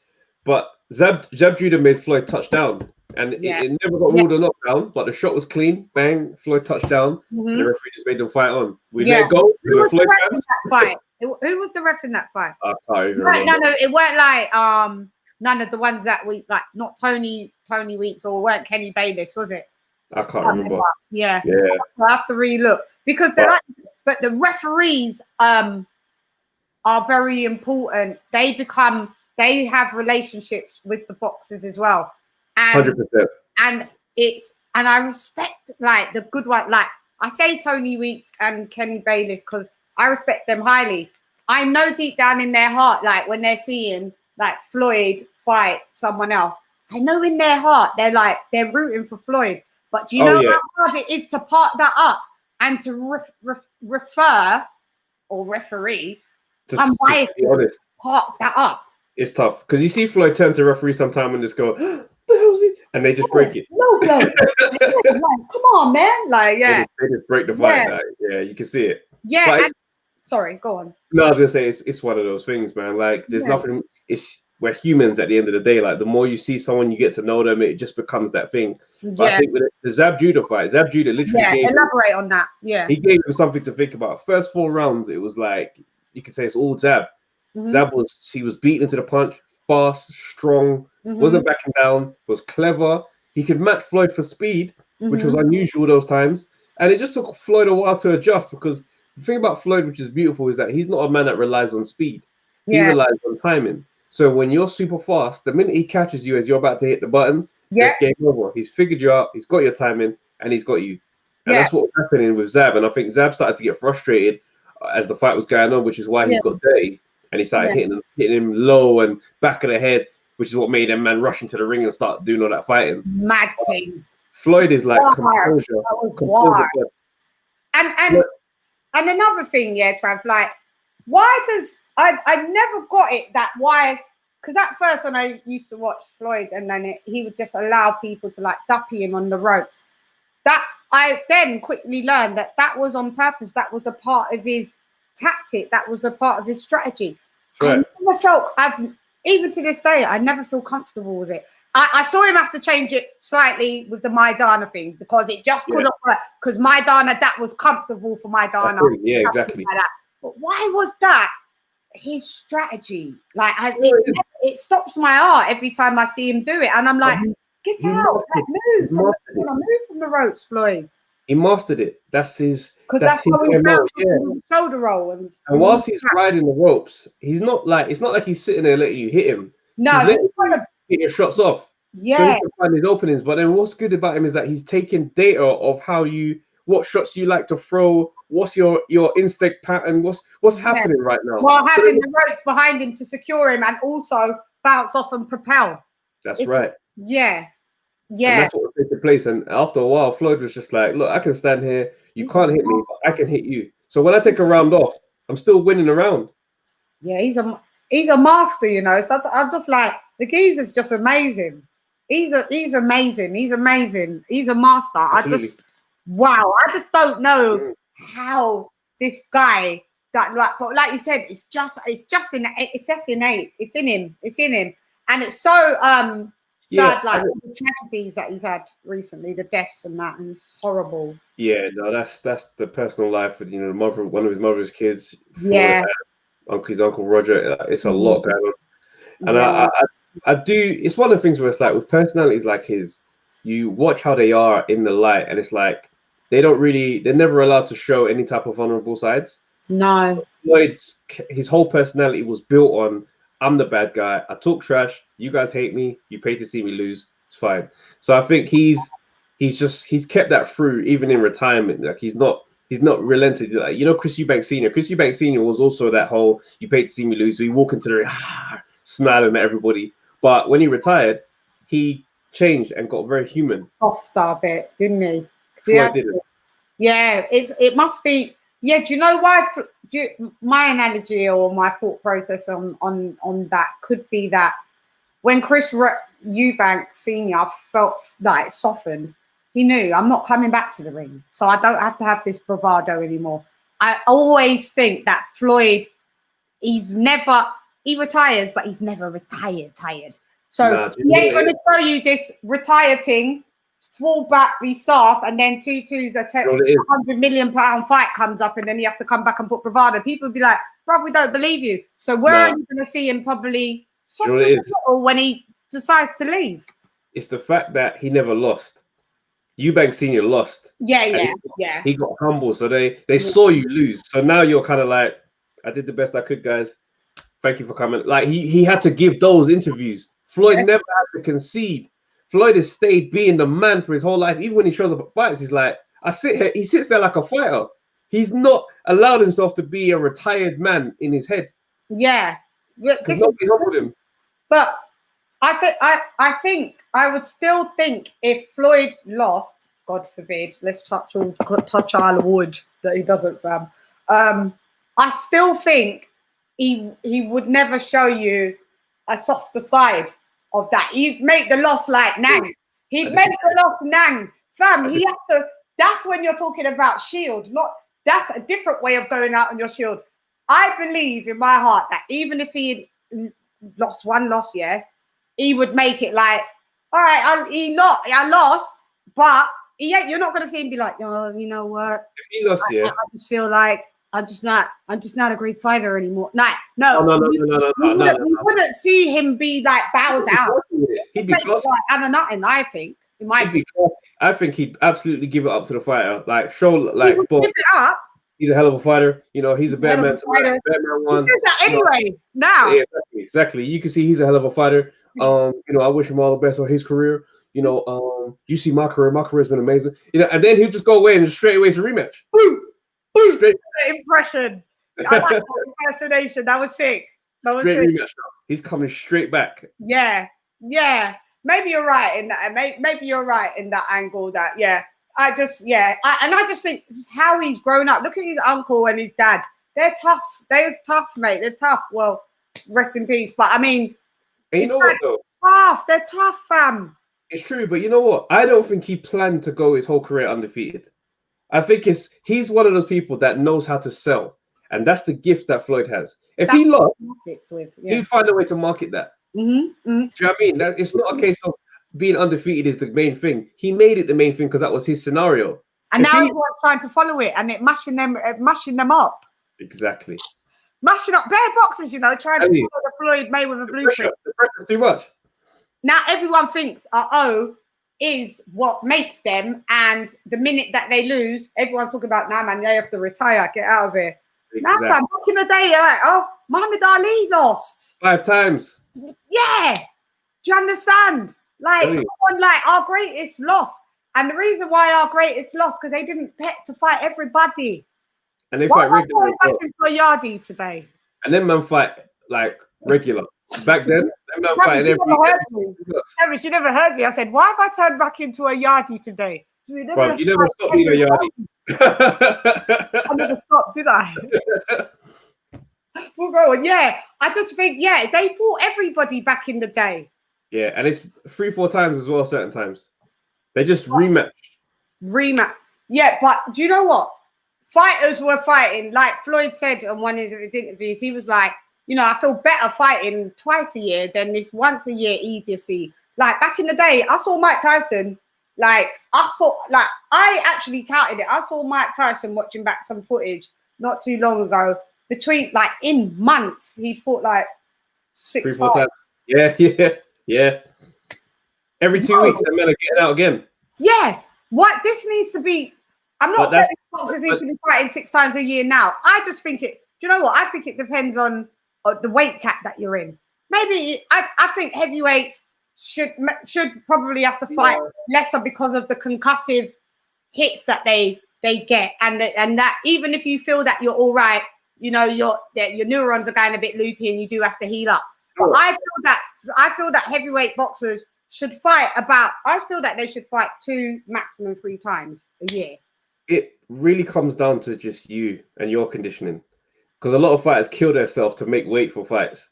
But Zab Judah made Floyd touchdown, and it never got ruled a knockdown. But the shot was clean, bang, Floyd touchdown, and the referee just made them fight on. We let it go. Who was the ref in that fight? Who was the ref in that fight? I can't even remember. No, it weren't like none of the ones that we like. Not Tony Weeks, or weren't Kenny Bayless, was it? I can't remember. Yeah. I have to re-look because but the referees are very important. They have relationships with the boxers as well, and 100%. And I respect like the good one. Like I say, Tony Weeks and Kenny Bayless because I respect them highly. I know deep down in their heart, like when they're seeing like Floyd fight someone else, I know in their heart they're rooting for Floyd. But do you know how hard it is to part that up and to refer or referee and part that up? It's tough because you see Floyd turn to referee sometime and just go, "The hell's he?" And they just break it. No, come on, man! Like, they just break the fight. Yeah, you can see it. Yeah. Sorry, go on. No, I was gonna say it's one of those things, man. Like, there's nothing. We're humans at the end of the day. Like, the more you see someone, you get to know them. It just becomes that thing. But I think with the Zab Judah fight, Zab Judah literally elaborate on that. Yeah, he gave him something to think about. First 4 rounds, it was like you could say it's all Zab. Zab was beaten into the punch, fast, strong, wasn't backing down, was clever. He could match Floyd for speed, which was unusual those times. And it just took Floyd a while to adjust because the thing about Floyd, which is beautiful, is that he's not a man that relies on speed. He relies on timing. So when you're super fast, the minute he catches you as you're about to hit the button, it's game over. He's figured you out, he's got your timing, and he's got you. And that's what was happening with Zab. And I think Zab started to get frustrated as the fight was going on, which is why he got dirty. And he started hitting him low and back of the head, which is what made them man rush into the ring and start doing all that fighting. Mad thing. Floyd is like composure. And another thing, Trav, like, why does I never got it that why? Because at first when I used to watch Floyd and then he would just allow people to like duppy him on the ropes. That I then quickly learned that was on purpose. That was a part of his tactic. That was a part of his strategy. Right. I never felt, even to this day, I never feel comfortable with it. I saw him have to change it slightly with the Maidana thing because it just couldn't work. Because Maidana, that was comfortable for Maidana. Yeah, exactly. Like that. But why was that his strategy? Like, it stops my heart every time I see him do it. And I'm like, get out, move from the ropes, Floyd. He mastered it. That's his MO. Shoulder roll. And whilst he's riding the ropes, it's not like he's sitting there letting you hit him. No, he's letting you get your shots off. Yeah. So he can find his openings. But then what's good about him is that he's taking data of what shots you like to throw, what's your instinct pattern, what's happening right now. While having the ropes behind him to secure him and also bounce off and propel. That's right. Yeah. And that's what was taking place. And after a while, Floyd was just like, look, I can stand here. You can't hit me, but I can hit you. So when I take a round off, I'm still winning a round. Yeah, he's a master, you know. So I'm just like, the geezer's just amazing. He's amazing. He's amazing. He's a master. Absolutely. I just don't know how this guy but like you said, it's just innate. It's in him. And it's so sad, like the tragedies that he's had recently, the deaths and that, and it's horrible. Yeah, no, that's the personal life of, you know, one of his mother's kids. His uncle Roger. It's a lot going on. And I do. It's one of the things where it's like with personalities like his, you watch how they are in the light, and it's like they're never allowed to show any type of vulnerable sides. No. His whole personality was built on, I'm the bad guy. I talk trash. You guys hate me. You pay to see me lose. It's fine. So I think he's kept that through even in retirement. Like he's not relented. Like, you know, Chris Eubank Sr. Chris Eubank Sr. was also that whole you pay to see me lose. So he walk into the ring, smiling at everybody. But when he retired, he changed and got very human. Off a bit, didn't he? Didn't. Yeah, it must be. Yeah, do you know why? My analogy or my thought process on that could be that when Chris Eubank Sr. felt like softened, he knew, I'm not coming back to the ring, so I don't have to have this bravado anymore. I always think that Floyd, he retires, but he's never tired. So Nah, he ain't going to show you this retire thing, fall back, be soft, and then 2-2's a £100 million fight comes up, and then he has to come back and put bravado. People will be like, "Bro, we don't believe you." So where are you going to see him probably or when he decides to leave? It's the fact that he never lost. Eubank Senior lost. Yeah. He got humble, so they saw you lose. So now you're kind of like, I did the best I could, guys. Thank you for coming. Like he had to give those interviews. Floyd never had to concede. Floyd has stayed being the man for his whole life. Even when he shows up at fights, he's like, I sit here. He sits there like a fighter. He's not allowed himself to be a retired man in his head. Yeah, because nobody's up with him. But I think I would still think if Floyd lost, God forbid, let's touch our wood that he doesn't, fam. I still think he would never show you a softer side of that. He'd make the loss like Nang. He'd make the loss Nang. Fam, he has to, that's when you're talking about shield, not, that's a different way of going out on your shield. I believe in my heart that even if he had lost one loss, he would make it like, all right, I lost, but you're not going to see him be like, oh, you know what? If he lost, I just feel like I'm just not a great fighter anymore. No. You wouldn't see him be like bowed out. He'd be close. Like, I don't know, and I think it might be. I think he'd absolutely give it up to the fighter. Like show, like, give it up. He's a hell of a fighter. You know, he's a bad man tonight. Bad man won. He does that anyway. Now. Yeah, exactly. You can see he's a hell of a fighter. You know, I wish him all the best on his career. You know, you see my career. My career's been amazing. You know, and then he'll just go away and just straight away it's a rematch. Straight impression. I like that impersonation. That was sick. That was straight rematch. He's coming straight back. Yeah. Maybe you're right in that. Maybe you're right in that angle. That I just think this is how he's grown up. Look at his uncle and his dad. They're tough. They're tough, mate. They're tough. Well, rest in peace. But I mean, and you know what though? Tough. They're tough, fam. It's true, but you know what? I don't think he planned to go his whole career undefeated. I think he's one of those people that knows how to sell, and that's the gift that Floyd has. If he lost, he'd find a way to market that. Do you know what I mean? That it's not a case of being undefeated is the main thing. He made it the main thing because that was his scenario. And now everyone's trying to follow it and it mashing them up. Exactly. Mashing up bare boxes, you know, trying to follow the Floyd Mayweather blueprint. The pressure's too much. Now everyone thinks is what makes them, and the minute that they lose, everyone's talking about, nah, man, they have to retire, get out of here. Exactly. Nah, man, back in the day, you're like, oh, Muhammad Ali lost 5 times. Yeah, do you understand? Like, like our greatest loss, and the reason why our greatest loss because they didn't pick to fight everybody. And they fight regular. Back into a yardie today. And then man fight like regular. Back then, them man fighting every. You never heard me. I said, why have I turned back into a yardie today? You never stopped being a yardie. I never stopped, did I? We'll go on. Yeah, I just think, they fought everybody back in the day. Yeah, and it's 3-4 times as well, certain times. They just rematch. Yeah, but do you know what? Fighters were fighting, like Floyd said on one of his interviews, he was like, you know, I feel better fighting twice a year than this once a year idiocy. Like back in the day, I saw Mike Tyson, I actually counted it. I saw Mike Tyson watching back some footage not too long ago. Between, in months, he fought 6-4 times. Yeah. Every 2 weeks, that men are getting out again. Yeah. What this needs to be, I'm not saying boxers need to be fighting 6 times a year now. I just think do you know what? I think it depends on the weight cap that you're in. Maybe, I think heavyweights should probably have to fight lesser because of the concussive hits that they get. And that even if you feel that you're all right, you know, your neurons are going a bit loopy and you do have to heal up. But I feel that heavyweight boxers should fight I feel that they should fight 2, maximum 3 times a year. It really comes down to just you and your conditioning. Because a lot of fighters kill themselves to make weight for fights.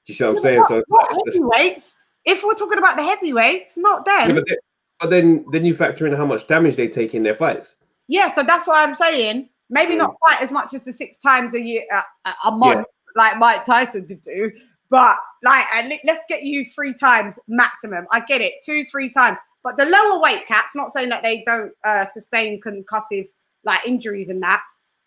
Do you see what I'm saying? So heavyweights, if we're talking about the heavyweights, not them. Yeah, but then you factor in how much damage they take in their fights. Yeah, so that's why I'm saying maybe not fight as much as the 6 times a year, a month, like Mike Tyson did do. But like, let's get you 3 times maximum. I get it, 2-3 times. But the lower weight cats, not saying that they don't sustain concussive like injuries and that.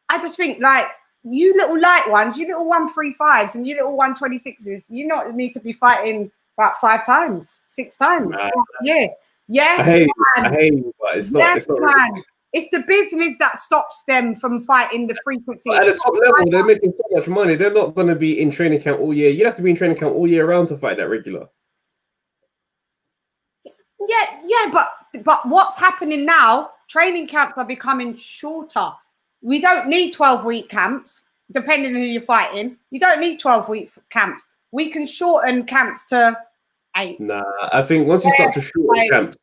I just think like you little light ones, you little 135s and you little 126s, you not need to be fighting about 5 times, 6 times. Nah, Yeah. Yes, I hate you, but it's not. yes, It's not. man. It's the business that stops them from fighting the frequency. But at the top level, they're making so much money. They're not going to be in training camp all year. You have to be in training camp all year round to fight that regular. Yeah, but what's happening now? Training camps are becoming shorter. We don't need 12-week camps, depending on who you're fighting. You don't need 12-week camps. We can shorten camps to 8. Nah, I think once you start to shorten camps,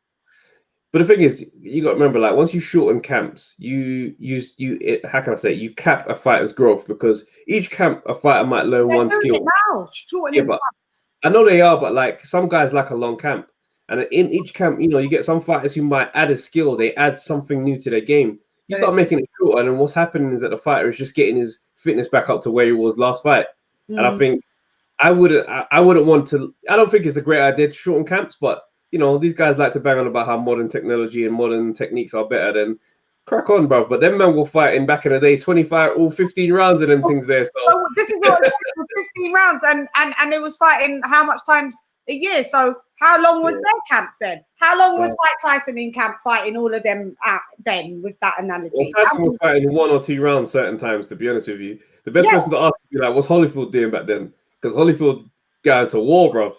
but the thing is, you got to remember, like once you shorten camps, how can I say, you cap a fighter's growth because each camp a fighter might learn one skill. Now, shortening camps. I know they are, but like some guys like a long camp. And in each camp, you know, you get some fighters who might add a skill. They add something new to their game. You start making it shorter, and what's happening is that the fighter is just getting his fitness back up to where he was last fight. And I think I wouldn't want to. I don't think it's a great idea to shorten camps, but you know, these guys like to bang on about how modern technology and modern techniques are better. Than crack on, bro. But them men were fighting back in the day, 25 all 15 rounds of them things there. So this is what 15 rounds, and it was fighting how much times a year? So how long was their camps then? How long was Mike Tyson in camp fighting all of them then with that analogy? Well, Tyson was fighting 1 or 2 rounds certain times, to be honest with you. The best person to ask would be like, what's Holyfield doing back then? Because Holyfield got into war, bro.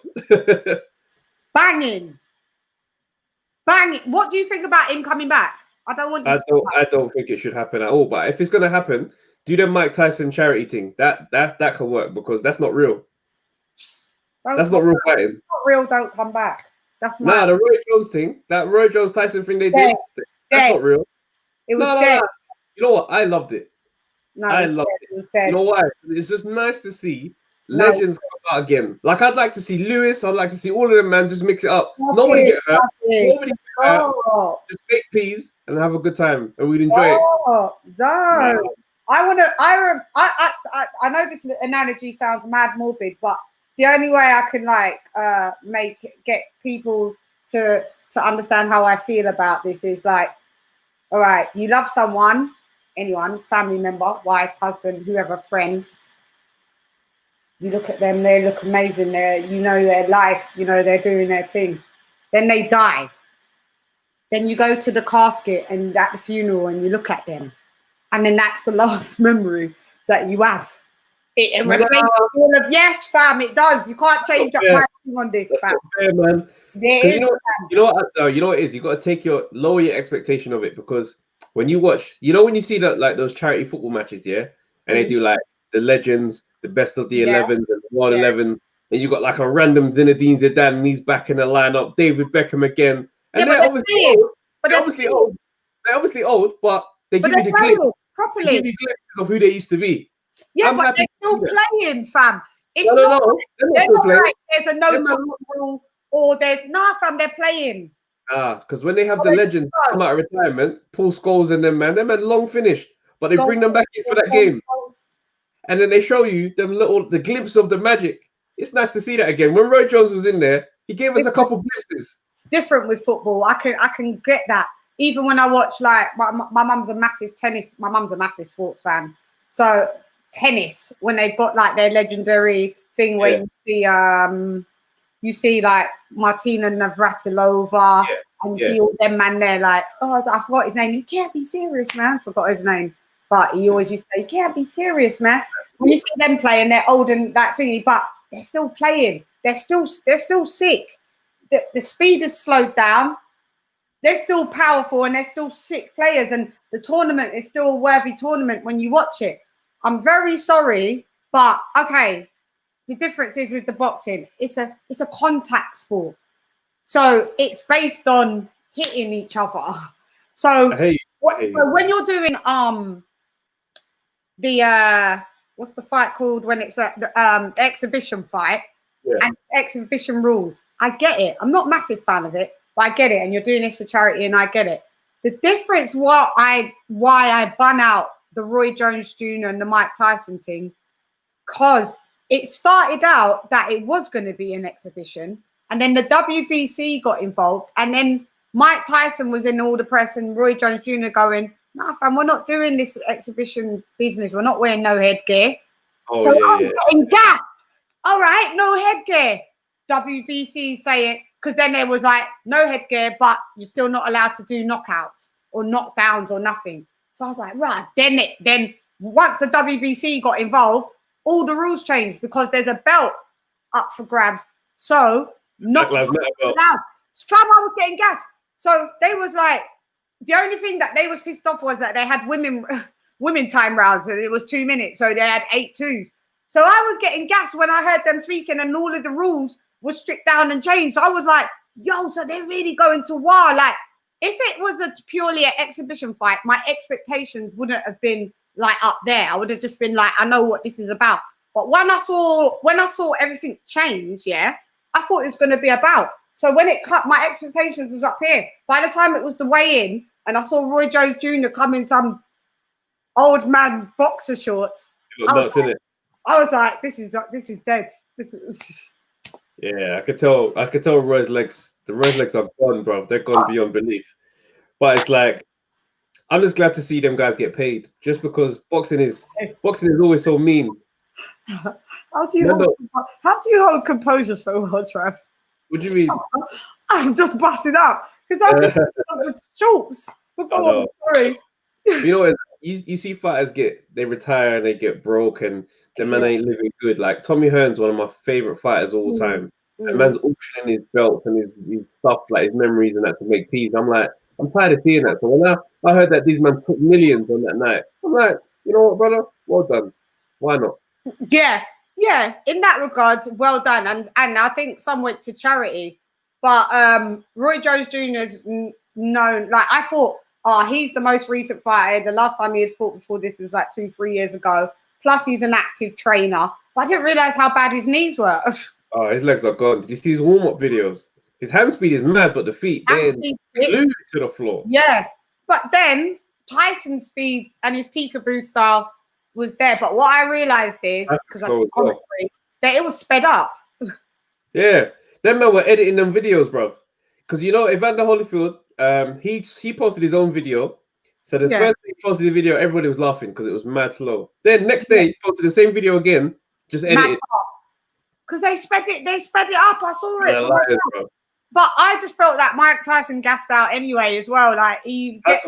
Banging. What do you think about him coming back? I don't think it should happen at all. But if it's gonna happen, do the Mike Tyson charity thing. That can work because that's not real. That's not real fighting. Not real. Don't come back. That's not the Roy Jones thing. That Roy Jones Tyson thing they did. That's not real. It was dead. No. You know what? I loved it. No, I loved it. You know why? It's just nice to see legends come out again. Like I'd like to see Lewis. I'd like to see all of them, man. Just mix it up. Nobody get hurt. Nobody get hurt. Just bake peas and have a good time, and we'd enjoy it. No. I know this analogy sounds mad morbid, but the only way I can like get people to understand how I feel about this is like, all right, you love someone, anyone, family member, wife, husband, whoever, friend. You look at them, they look amazing. You know their life, you know they're doing their thing. Then they die. Then you go to the casket and at the funeral and you look at them, and then that's the last memory that you have. It remains all of yes, fam. It does. You can't change your mind on this, fam. Not fair, man. You know what it is. You got to lower your expectation of it because when you watch, when you see that like those charity football matches, and they do like the legends, the best of the 11s and the 111s, and you got like a random Zinedine Zidane and he's back in the lineup, David Beckham again, and they're obviously old. They're obviously old, but they give you the glimpse properly. They give you glimpses of who they used to be. Yeah, but they're still playing, fam. It's no. They're not playing. Like there's a no rule or there's fam. They're playing. Because when they have the legends come out of retirement, Paul Scholes and them man long finished, but they bring them back in for that game, and then they show you the glimpse of the magic. It's nice to see that again. When Roy Jones was in there, he gave us a couple glimpses. It's different with football. I can get that. Even when I watch like my mum's a massive tennis. My mum's a massive sports fan, so. Tennis when they've got like their legendary thing where you see like Martina Navratilova and you see all them man there like, oh, I forgot his name. You can't be serious, man. Forgot his name, but he always used to say, you can't be serious, man. When you see them playing, they're old and that thingy, but they're still playing. They're still sick. The speed has slowed down. They're still powerful and they're still sick players, and the tournament is still a worthy tournament when you watch it. I'm very sorry, but okay. The difference is with the boxing, it's a contact sport, so it's based on hitting each other. So, so when you're doing what's the fight called when it's a exhibition fight and exhibition rules, I get it. I'm not a massive fan of it, but I get it. And you're doing this for charity, and I get it. The difference, why I bun out the Roy Jones Jr. and the Mike Tyson thing, because it started out that it was going to be an exhibition, and then the WBC got involved, and then Mike Tyson was in all the press and Roy Jones Jr. going, "No, fam, we're not doing this exhibition business. We're not wearing no headgear." Oh, So yeah, I'm yeah. getting gassed. All right, no headgear. WBC say it, because then there was like no headgear, but you're still not allowed to do knockouts or knockdowns or nothing. So I was like, right, then once the WBC got involved, all the rules changed because there's a belt up for grabs. So not allowed. Fam, I was getting gassed. So they was like, the only thing that they was pissed off was that they had women time rounds and it was 2 minutes, so they had 8 twos. So I was getting gassed when I heard them speaking and all of the rules were stripped down and changed. So I was like, yo, so they're really going to war. Like, if it was purely an exhibition fight, my expectations wouldn't have been like up there. I would have just been like, I know what this is about. But when I saw everything change, yeah, I thought it was going to be about. So when it cut, my expectations was up here. By the time it was the weigh-in, and I saw Roy Jones Jr. come in some old man boxer shorts, I was like, this is dead. This is. Yeah, I could tell Roy's legs. The Roy's legs are gone, bro. They're gone beyond belief. But it's like, I'm just glad to see them guys get paid. Just because boxing is always so mean. How do you hold composure so well, Trav? What do you mean? I'm just busting up because I just with shorts. Sorry. You know, you see fighters they retire and they get broke and the man ain't living good. Like Tommy Hearn's one of my favorite fighters all time. That man's auctioning his belts and his stuff, like his memories and that to make peas. I'm like, I'm tired of seeing that. So when I heard that these men took millions on that night, I'm like, you know what, brother? Well done. Why not? Yeah. In that regard, well done. And I think some went to charity. But Roy Jones Jr. is known. Like, I thought, he's the most recent fighter. The last time he had fought before this was like 2-3 years ago. Plus, he's an active trainer. But I didn't realize how bad his knees were. Oh, his legs are gone. Did you see his warm-up videos? His hand speed is mad, but the feet, they're glued to the floor. Yeah. But then Tyson's speed and his peekaboo style was there. But what I realized is, because that it was sped up. Yeah. Them men were editing them videos, bro. Because, you know, Evander Holyfield, he posted his own video. So the first day he posted the video, everybody was laughing because it was mad slow. Then next day he posted the same video again, just edited. Because they sped it up. I saw it. Liars, bro. But I just felt that Mike Tyson gassed out anyway as well. Like he had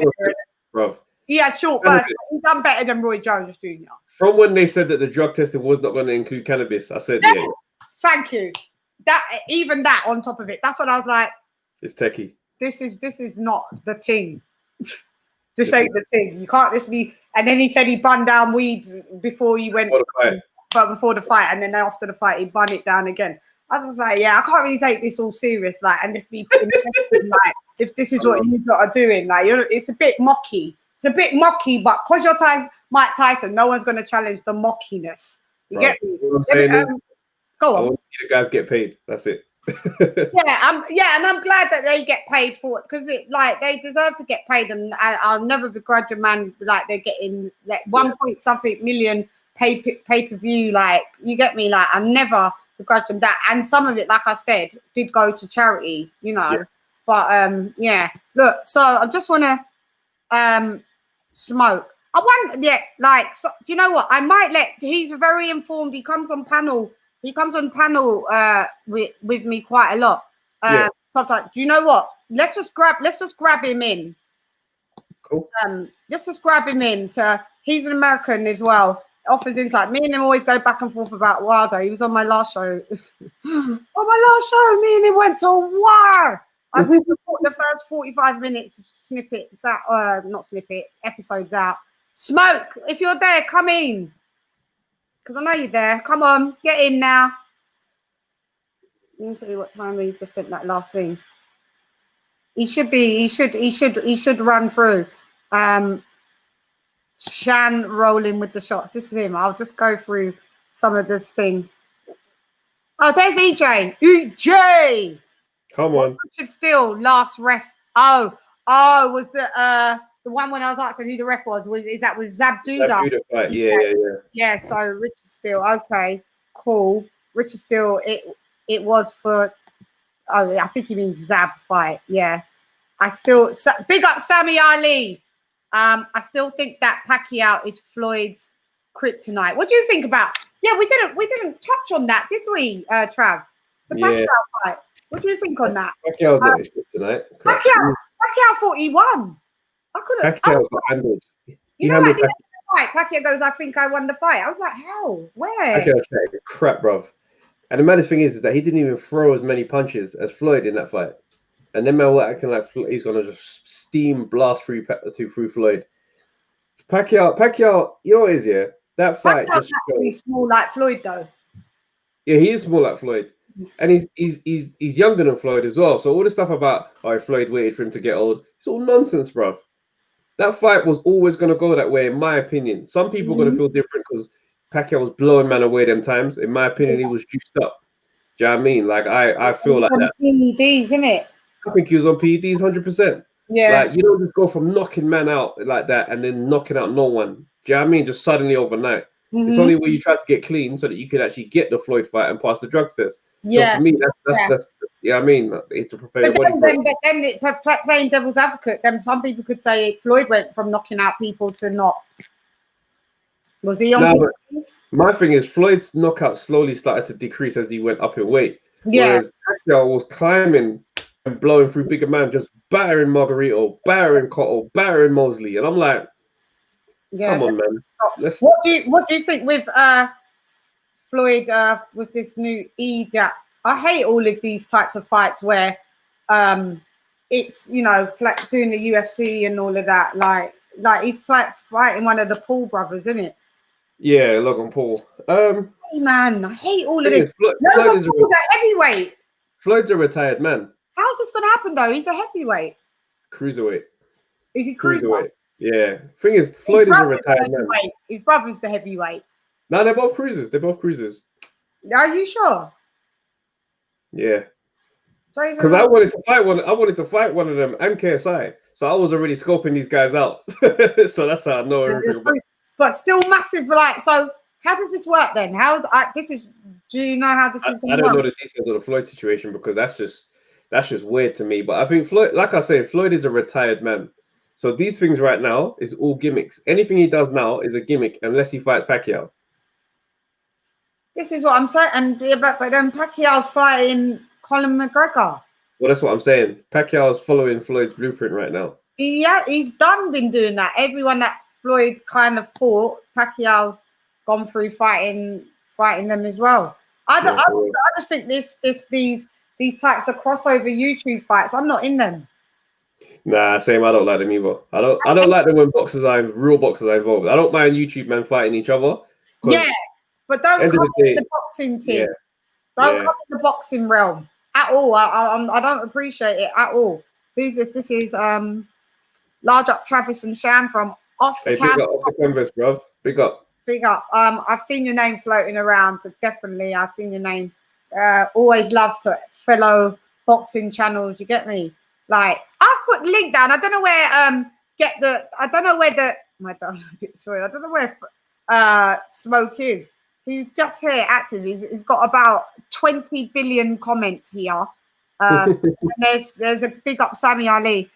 short bursts. He's done better than Roy Jones Jr. From when they said that the drug testing was not going to include cannabis, I said, yeah. Thank you. Even that on top of it. That's what I was like. It's techie. This is not the thing. This ain't the thing. You can't just be. And then he said he bun down weed before he went. Before the fight, and then after the fight, he bun it down again. I was just like, yeah, I can't really take this all serious, like, and just be like, if this is what you lot are doing, like, it's a bit mocky. It's a bit mocky, but because you're Mike Tyson, no one's going to challenge the mockiness. You get me? Go on. I want to see the guys get paid. That's it. And I'm glad that they get paid for it because they deserve to get paid, and I'll never begrudge a man like they're getting like 1 point something million pay-per-view, like, you get me, like, I never begrudge them that, and some of it, like I said, did go to charity, you know. But look, so I just want to smoke. I want, so, do you know what, I might he's very informed. He comes on panel with me quite a lot. Sometimes, do you know what, let's just grab him in. Cool. Let's just grab him in. He's an American as well. Offers insight. Me and him always go back and forth about Wilder. He was on my last show. Me and him went to war. I put the first 45 minutes snippets out, episodes out. Smoke, if you're there, come in. Because I know you're there. Come on, get in now. Let me see what time we just sent that last thing. He should run through. Chann rolling with the shots. This is him. I'll just go through some of this thing. Oh, there's EJ. EJ. Come on. Richard Steele, last ref. Oh, was the one when I was asking who the ref was? Is that with Zab Judah? Yeah. Yeah. So Richard Steele. Okay, Paul. Richard Steele, it was for, oh, yeah, I think he means Zab fight. Yeah. Big up Sammy Ali. I still think that Pacquiao is Floyd's kryptonite. What do you think about? Yeah, we didn't touch on that, did we, Trav? The Pacquiao fight. What do you think on that? Pacquiao's not his kryptonite. Pacquiao thought he won. Pacquiao got handled. You know, at the end of the fight, Pacquiao goes, "I think I won the fight." I was like, "How? Where?" Pacquiao tried crap, bruv. And the maddest thing is that he didn't even throw as many punches as Floyd in that fight. And then man were acting like he's gonna just steam blast through Floyd. Pacquiao, you know what it is, yeah? That fight Pacquiao's actually small like Floyd, though. Yeah, he is small like Floyd, and he's younger than Floyd as well. So all the stuff about Floyd waited for him to get old, it's all nonsense, bruv. That fight was always gonna go that way, in my opinion. Some people are gonna feel different because Pacquiao was blowing man away them times. In my opinion, he was juiced up. Do you know what I mean? Like I feel like that. PEDs, isn't it? I think he was on PEDs 100%. Yeah. Like you don't just go from knocking man out like that and then knocking out no one. Do you know what I mean? Just suddenly overnight. It's only where you try to get clean so that you can actually get the Floyd fight and pass the drug test. Yeah. So for me, that's yeah. I mean, it's to prepare your body for it. But then playing devil's advocate, then some people could say Floyd went from knocking out people to not. Was he on? No, but my thing is Floyd's knockout slowly started to decrease as he went up in weight. Yeah. Whereas Pacquiao was climbing and blowing through bigger man, just battering Margarito, battering Cotto, battering Mosley, and I'm like, come on, man. What do you think with Floyd with this new EJAP? I hate all of these types of fights where it's, you know, like doing the UFC and all of that. Like he's fighting one of the Paul brothers, isn't it? Yeah, Logan Paul. Hey man, I hate all of this. Floyd's a heavyweight. Floyd's a retired man. How's this gonna happen though? He's a heavyweight. Cruiserweight. Is he cruiserweight? Yeah. Thing is, Floyd is a retired man. His brother's the heavyweight. No, they're both cruisers. Are you sure? Yeah. Because I wanted to fight one. I wanted to fight one of them and KSI. So I was already scoping these guys out. So that's how I know everything about. But still massive. Like, so how does this work then? Do you know how this is? I don't know the details of the Floyd situation because that's just weird to me. But I think Floyd, like I say, Floyd is a retired man. So these things right now is all gimmicks. Anything he does now is a gimmick unless he fights Pacquiao. This is what I'm saying. But then Pacquiao's fighting Conor McGregor. Well, that's what I'm saying. Pacquiao's following Floyd's blueprint right now. Yeah, he's been doing that. Everyone that Floyd kind of fought, Pacquiao's gone through fighting them as well. I just think these types of crossover YouTube fights, I'm not in them. Nah, same. I don't like them either. I don't like them when real boxers are involved. I don't mind YouTube men fighting each other. Yeah, but don't come in the boxing team. Yeah. Don't come in the boxing realm at all. I don't appreciate it at all. This is large up Travis and Chann from off the canvas. Big up off the canvas, bruv. Big up. Big up. I've seen your name floating around. Definitely, I've seen your name. Always love to fellow boxing channels. You get me? Like I've put the link down. I don't know where I don't know where Smoke is. He's just here active. He's got about 20 billion comments here. And there's a big up Sammy Ali.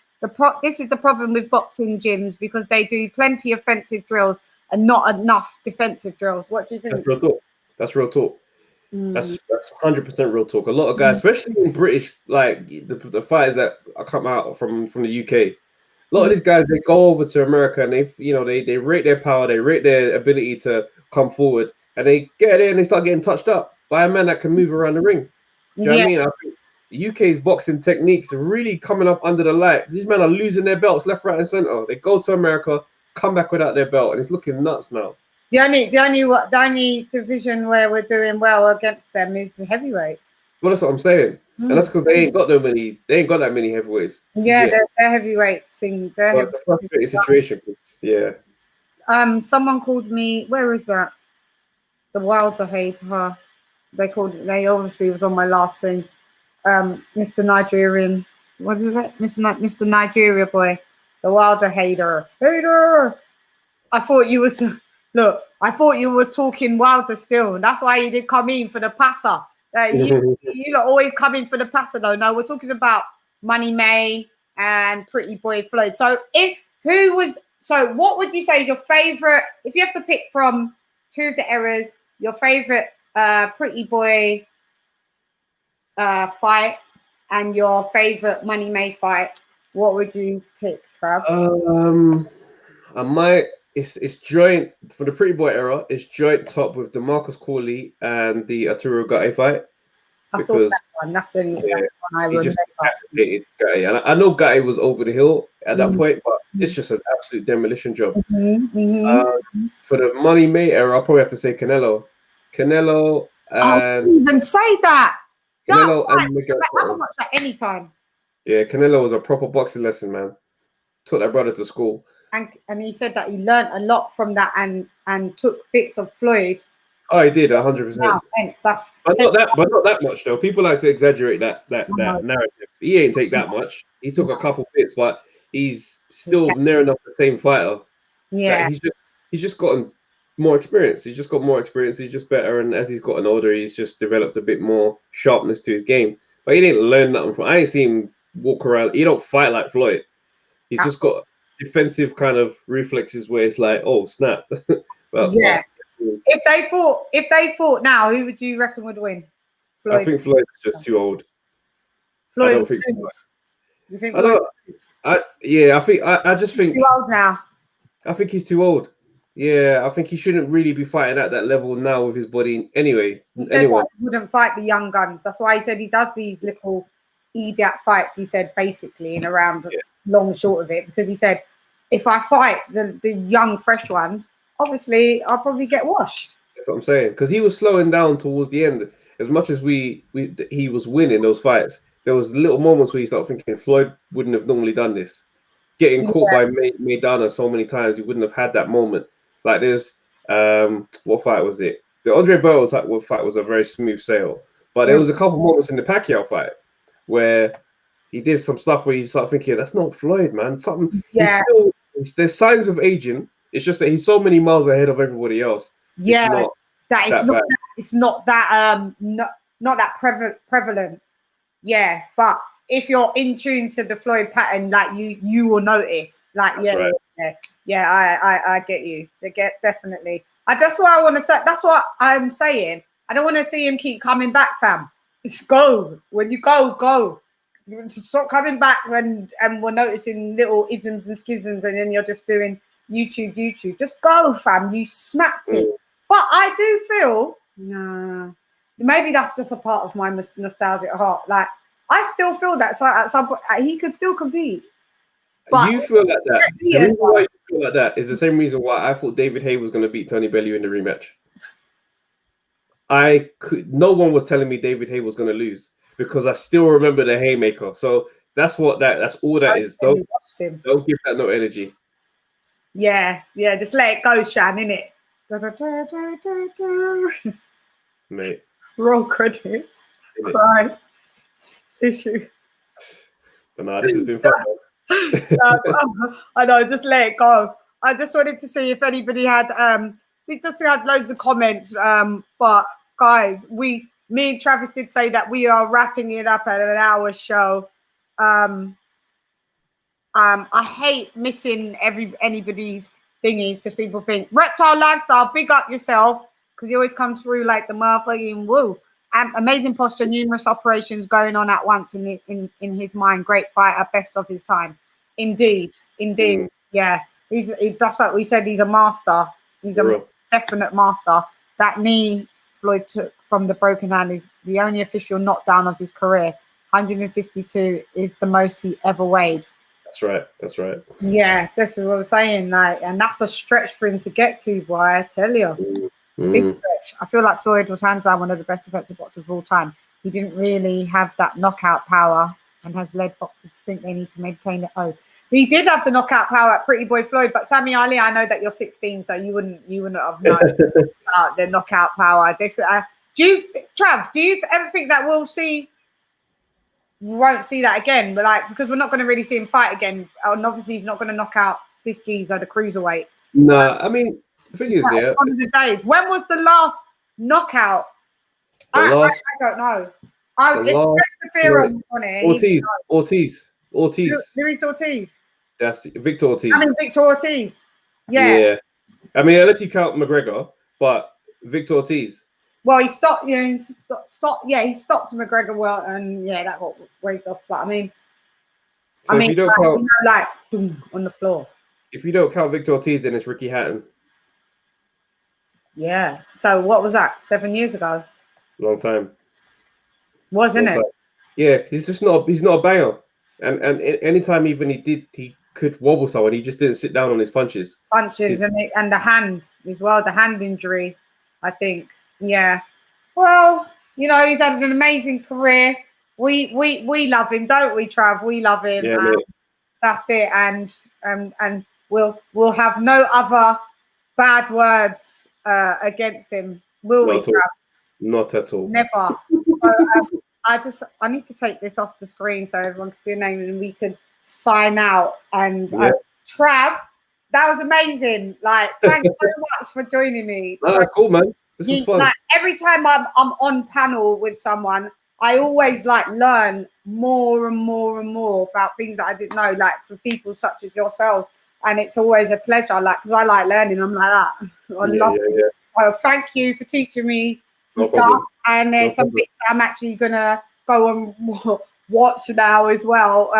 This is the problem with boxing gyms because they do plenty of offensive drills and not enough defensive drills. What do you think? That's real talk. That's 100% real talk. A lot of guys, especially in British, like the fighters that come out from the UK, a lot of these guys, they go over to America and they rate their power, they rate their ability to come forward, and they get there and they start getting touched up by a man that can move around the ring. Do you know what I mean? I think the UK's boxing techniques are really coming up under the light. These men are losing their belts left, right, and center. They go to America, come back without their belt, and it's looking nuts now. The only division where we're doing well against them is the heavyweight. Well, that's what I'm saying, and that's because they ain't got that many heavyweights. Yeah, they're heavyweight thing. It's a frustrating situation. Yeah. Someone called me. Where is that? The Wilder hater. They obviously was on my last thing. Mr. Nigerian. What is it? Mr. Nigeria boy. The Wilder hater. I thought you was Look, I thought you were talking Wilder still. That's why you did come in for the passer. You lot always come in for the passer, though. No, we're talking about Money May and Pretty Boy Floyd. So, what would you say is your favorite? If you have to pick from two of the eras, your favorite Pretty Boy fight and your favorite Money May fight, what would you pick, Trav? I might. It's joint for the Pretty Boy era. It's joint top with the Marcus Corley and the Arturo Gatti fight. I saw that one. That's the one I he remember. just decapitated Gatti. And I know Gatti was over the hill at that point, but it's just an absolute demolition job. For the Money May era, I'll probably have to say Canelo. Canelo and I didn't even say that. Canelo and Miguel. I can watch that anytime. Yeah, Canelo was a proper boxing lesson, man. Took that brother to school. And he said that he learned a lot from that and took bits of Floyd. Oh, he did 100%. But not that much though. People like to exaggerate that narrative. He ain't take that much. He took a couple bits, but he's still near enough the same fighter. Yeah, he's just gotten more experience. He's just got more experience. He's just better, and as he's gotten older, he's just developed a bit more sharpness to his game. But he didn't learn nothing from. I ain't seen him walk around. He don't fight like Floyd. He's just got defensive kind of reflexes where it's like, oh snap. But if they fought now, who would you reckon would win? Floyd. I think Floyd's just too old. Floyd, I don't think. You think? I just think too old now. I think he's too old. Yeah, I think he shouldn't really be fighting at that level now with his body. Anyway, he said he wouldn't fight the young guns. That's why he said he does these little idiot fights. He said basically in around the long and short of it, because he said if I fight the young fresh ones, obviously I'll probably get washed. That's what I'm saying, because he was slowing down towards the end. As much as he was winning those fights, there was little moments where you start thinking Floyd wouldn't have normally done this. Getting caught by Maidana so many times, he wouldn't have had that moment. Like there's what fight was it? The Andre Berto type fight was a very smooth sail, but there was a couple moments in the Pacquiao fight where he did some stuff where you start thinking that's not Floyd, man. Something. Yeah. There's signs of aging. It's just that he's so many miles ahead of everybody else. Yeah, it's not that prevalent. Yeah, but if you're in tune to the Floyd pattern, like you will notice. Like I get you. Definitely. That's what I want to say. That's what I'm saying. I don't want to see him keep coming back, fam. Just go. When you go. Stop coming back and we're noticing little isms and schisms, and then you're just doing YouTube. Just go, fam. You smacked it. But I do feel, maybe that's just a part of my nostalgic heart. Like, I still feel that. So at some point, he could still compete. But you feel like that. The reason why you feel like that is the same reason why I thought David Haye was going to beat Tony Bellew in the rematch. No one was telling me David Haye was going to lose because I still remember the haymaker. So that's all that is. Don't give that no energy. Yeah, just let it go, Chann, innit? Mate. Roll credits. Cry. Tissue. But no, this has been fun. I know, just let it go. I just wanted to see if anybody had we just had loads of comments. But guys, me and Travis did say that we are wrapping it up at an hour show. I hate missing anybody's thingies because people think Reptile Lifestyle, big up yourself, because he always comes through like the motherfucking woo. Amazing posture, numerous operations going on at once in his mind. Great fighter, best of his time. Indeed. Yeah, that's like we said. He's a master. He's a definite master. That knee Floyd took from the broken hand is the only official knockdown of his career. 152 is the most he ever weighed. That's right. Yeah, that's what I'm saying. Like, and that's a stretch for him to get to, boy. I tell you. Big stretch. I feel like Floyd was hands down one of the best defensive boxers of all time. He didn't really have that knockout power and has led boxers to think they need to maintain it. Oh, he did have the knockout power at Pretty Boy Floyd, but Sammy Ali, I know that you're 16, so you wouldn't have known about the knockout power. Trav, do you ever think that we won't see that again? But like, because we're not going to really see him fight again, and obviously he's not going to knock out this geezer, the cruiserweight. No, I mean, The thing is, yeah. One of the days. When was the last knockout? I don't know. Interferon on it. Ortiz. Luis Ortiz. That's Victor Ortiz. I mean Victor Ortiz. Yeah. I mean, unless you count McGregor, but Victor Ortiz. Well, he stopped. Yeah, he stopped McGregor well, and that got waved off. But I mean, if you don't count, like boom, on the floor. If you don't count Victor Ortiz, then it's Ricky Hatton. Yeah. So what was that? 7 years ago. Long time. Wasn't it? Yeah, he's not a banger. And anytime even he could wobble someone, he just didn't sit down on his punches. And the hand as well, the hand injury, I think. Yeah. Well, he's had an amazing career. We love him, don't we, Trav? We love him. Yeah, that's it. And we'll have no other bad words against him, will we, Trav? Not at all. Never. So, I need to take this off the screen so everyone can see your name and we could sign out. And Trav, that was amazing. Like, thanks so much for joining me. Cool, man. This was fun. Like, every time I'm on panel with someone, I always learn more and more and more about things that I didn't know. Like for people such as yourselves, and it's always a pleasure. Like because I like learning. I'm like that. I love it. So thank you for teaching me some stuff. And there's some bits I'm actually gonna go and watch now as well.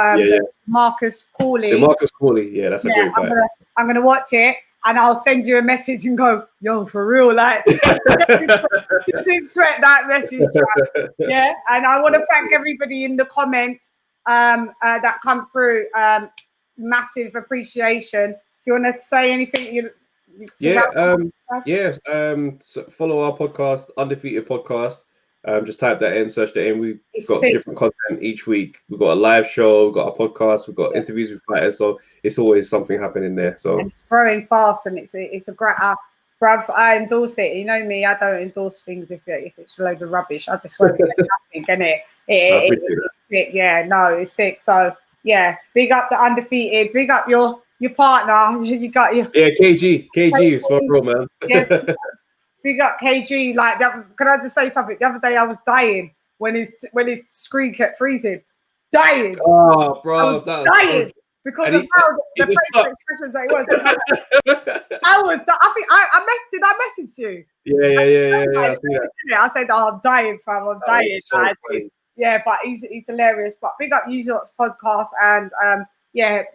Marcus Corley. Marcus Corley. Yeah, that's a great fight. I'm gonna watch it. And I'll send you a message and go, yo, for real, like, didn't sweat that message. Yeah, and I want to thank everybody in the comments that come through. Massive appreciation. Do you want to say anything? Follow our podcast, Undefeated Podcast. Just type that in, search that in. We've got different content each week. We've got a live show, we've got a podcast, we've got interviews with fighters. So it's always something happening there. So and growing fast, and it's a great. Bruv, I endorse it. You know me, I don't endorse things if it's a load of rubbish. I just won't get nothing, and it's sick. Yeah, no, it's sick. So yeah, big up the Undefeated. Big up your partner. You got your KG is my bro, man. Yeah. Big up KG, like that. Can I just say something? The other day I was dying when his screen kept freezing. Dying. Oh, bro, that was dying because of how the facial expressions that it was. Did I message you? Yeah. I said, oh, I'm dying, fam. I'm dying. So yeah, but he's hilarious. But big up Uselot's podcast, and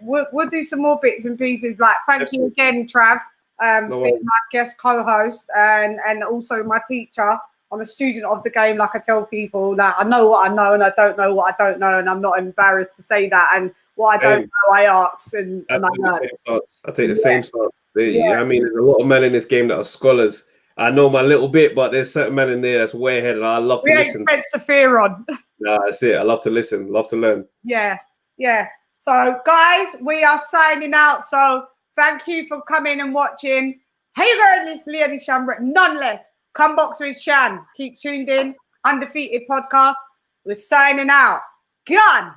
we'll do some more bits and pieces. Like, thank you again, Trav. Being my guest co-host and also my teacher. I'm a student of the game, like I tell people that I know what I know and I don't know what I don't know, and I'm not embarrassed to say that. And what I don't know, I ask and I learn. I take the same stance. I mean, there's a lot of men in this game that are scholars. I know my little bit, but there's certain men in there that's way ahead, and I love to listen. Interferon. Nah, that's it. I love to listen, love to learn. Yeah. So, guys, we are signing out. So. Thank you for coming and watching. Hey, girl, this Lady Chann, nonetheless. Come box with Chann. Keep tuned in. Undefeated Podcast. We're signing out. Gone.